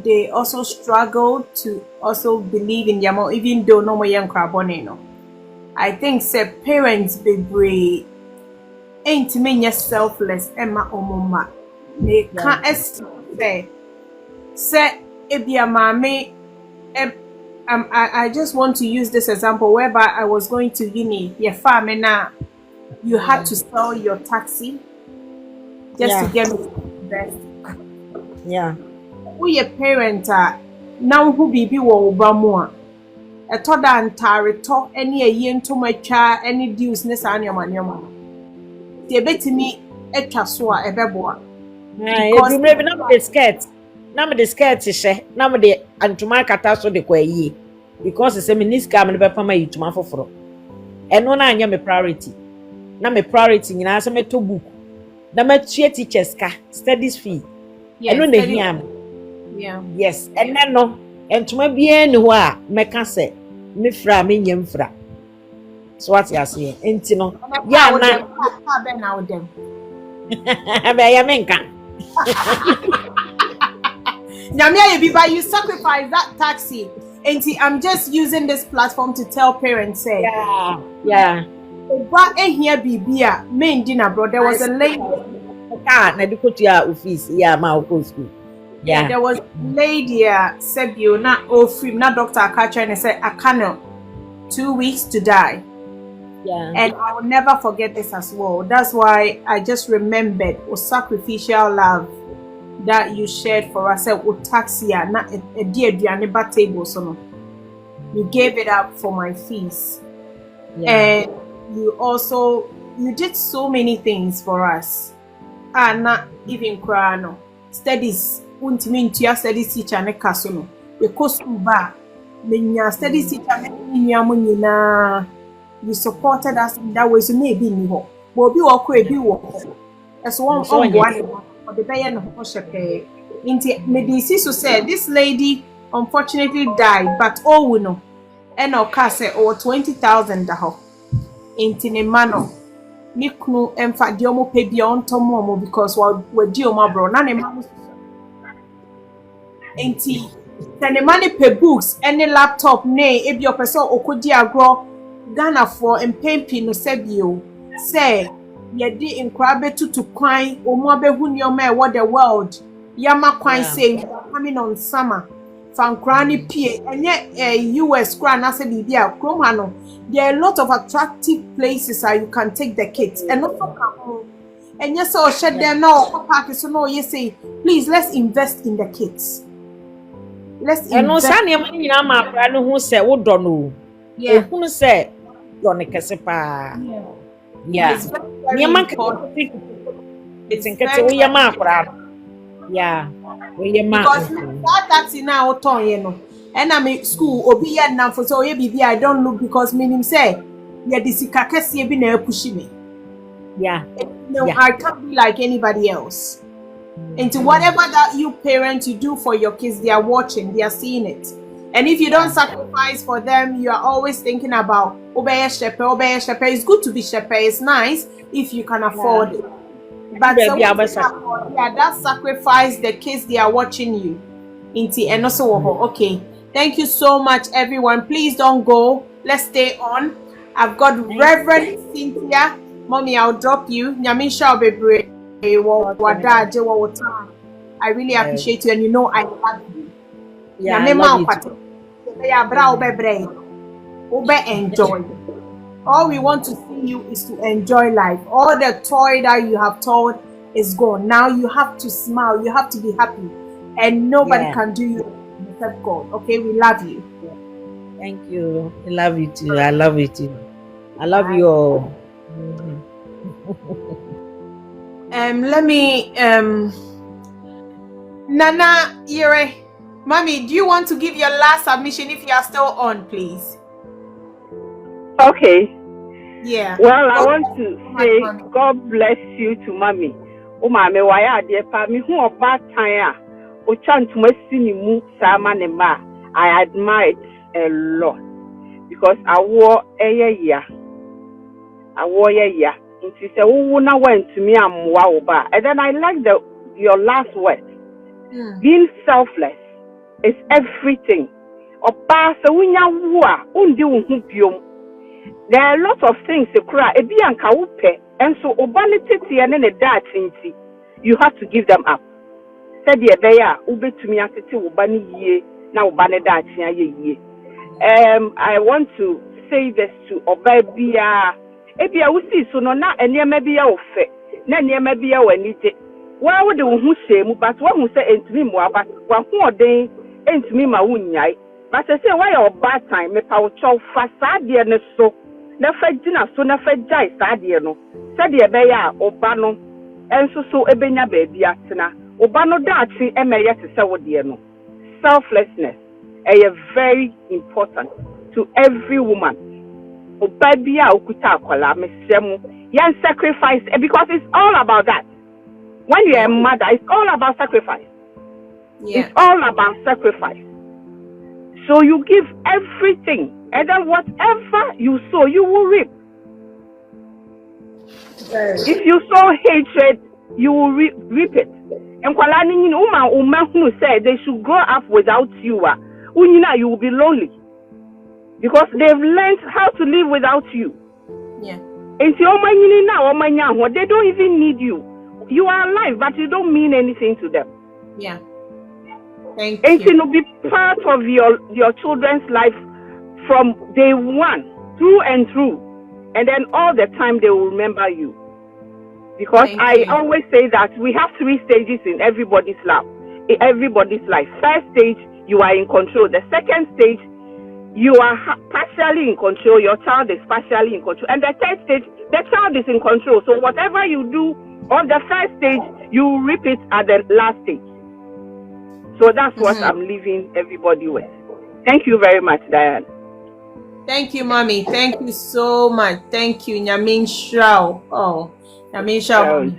[SPEAKER 1] they also struggle to also believe in Yamo, even though no more young carbonino. I think say parents be ain't me selfless Emma Omoma. They can't say ebia mame I just want to use this example whereby I was going to uni your farm and now you had to sell your taxi just to get me to the best.
[SPEAKER 2] Yeah.
[SPEAKER 1] Who your parent now who bibi wo obamo a toda antare to any a yen to my cha any dues ne sa nyoma te betimi etwa so a ebeboa
[SPEAKER 2] because maybe not the skirt na me the skirt she na me the antuma kata so de kwa yi because say me niska me be pama yituma foforo eno na anya me priority na me priority nyina say me to book na me tue teachers ka studies fee eno na hiam.
[SPEAKER 1] Yeah.
[SPEAKER 2] Yes, and then no entuma bia ni ho a meka say me fra me nyam fra so what you say enti no ya na
[SPEAKER 1] ben na dem
[SPEAKER 2] be ya menka
[SPEAKER 1] Nyamia Biba, you sacrifice that taxi. And I'm just using this platform to tell parents, say,
[SPEAKER 2] yeah.
[SPEAKER 1] But here Bibia, main dinner, bro. There was a lady.
[SPEAKER 2] Na di kotu ya office, yeah, ma okó school.
[SPEAKER 1] Yeah, there was a lady, said you not free, not Dr. Akacha, and said, Akano, 2 weeks to die.
[SPEAKER 2] Yeah.
[SPEAKER 1] And I will never forget this as well. That's why I just remembered sacrificial love that you shared for us with taxi not a dear Dianiba table so you gave it up for my fees. And you did so many things for us not even crano studies untimintia studies teacher ne kasono the cost ba menya studies teacher ne you supported us in that way so maybe ni ho but bi wo ko ebi wo as one or the bayan Hoshake. Medisi said this lady unfortunately died, but all we know, and our car said over 20,000 daho. Intine mano, Niknu empha diomo pay beyond Tomomo because we're dioma bro. None Enti send the money per books, any laptop, nay, if your person okodi agro Ghana for and paying no sebio. Say, ye di in crabbe to quine or more behun your man what the world. Yama quine say coming on summer. Fan cranny P and yet a US grand as a media cromano. There are a lot of attractive places how you can take the kids and also come home. And yes, so shed them now park so no you say, please let's invest in the kids. Let's
[SPEAKER 2] And no
[SPEAKER 1] invest.
[SPEAKER 2] Sunny ma brand who said, "Oh, don't know."
[SPEAKER 1] Yeah.
[SPEAKER 2] Who said, "Don't Cassipa." Yeah.
[SPEAKER 1] It's very important.
[SPEAKER 2] It's in Cataway, yeah.
[SPEAKER 1] Because that taxi now turn, you know. And I'm in school, obi ya now for so baby I don't look because meaning say yeah this kakesi be na pushing me.
[SPEAKER 2] Yeah.
[SPEAKER 1] No, I can't be like anybody else. And to whatever that you parents you do for your kids, they are watching, they are seeing it. And if you don't sacrifice for them, you are always thinking about obey shepherd, obey shepherd. It's good to be shepherd. It's nice if you can afford it. But that sacrifice the kids they are watching you. And also okay. Thank you so much, everyone. Please don't go. Let's stay on. I've got Reverend Cynthia. Mommy, I'll drop you. Nyamisha Obebre. I really appreciate you, and you know I love you.
[SPEAKER 2] Yeah, I love you too.
[SPEAKER 1] Enjoy. All we want to see you is to enjoy life. All the toy that you have told is gone. Now you have to smile. You have to be happy, and nobody can do you except God. Okay, we love you.
[SPEAKER 2] Thank you. I love you too. I love you too. I love you all.
[SPEAKER 1] Let me Nana Ire, Mommy, do you want to give your last submission if you are still on, please?
[SPEAKER 4] Okay.
[SPEAKER 1] Yeah.
[SPEAKER 4] Well, I want to say God bless you to Mommy. Oh, Mommy, why are there? Me who are bad time? O chant to me mu sama ne ma. I admire it a lot because I wore a year. I wore a year. And she said, "Oh, now went to me and wow, and then I like your last word. Being selfless is everything. Oba se wunya wa undi unhupium. There are a lot of things to cry. Ebi anka upe, and so obani titi and then a datinti. You have to give them up. Said ye beya ube to me atiti ubani ye na ubani datin ye. I want to say this to Obabia. Ebia wusi so no na enema bia ofe na enema bia wanite wa wo de wo hu shemu but wa hu say entumi mu aba wa hu oden entumi ma wunyai but say why your bad time me pa wo chow fa saade ne so na fa gina so na fa jai saade no saade be ya oba no enso so ebenya ba bia tena oba no daati emeye te se wo de no selflessness is very important to every woman. Baby, sacrifice because it's all about that. When you're a mother, it's all about sacrifice. Yeah. It's all about sacrifice. So you give everything, and then whatever you sow, you will reap. If you sow hatred, you will reap it. And who said they should grow up without you, you will be lonely. Because they've learned how to live without you.
[SPEAKER 1] Yeah.
[SPEAKER 4] And so they don't even need you. You are alive, but you don't mean anything to them.
[SPEAKER 1] Yeah. Thank
[SPEAKER 4] you. And to be part of your children's life from day one, through and through. And then all the time they will remember you. Because I always say that we have 3 stages in everybody's life. First stage, you are in control. The second stage, you are partially in control. Your child is partially in control. And the third stage, the child is in control. So whatever you do on the first stage, you reap it at the last stage. So that's what I'm leaving everybody with. Thank you very much, Diane.
[SPEAKER 1] Thank you, Mommy. Thank you so much. Thank you, Nyamin Shao. Oh, Nyamin Shao.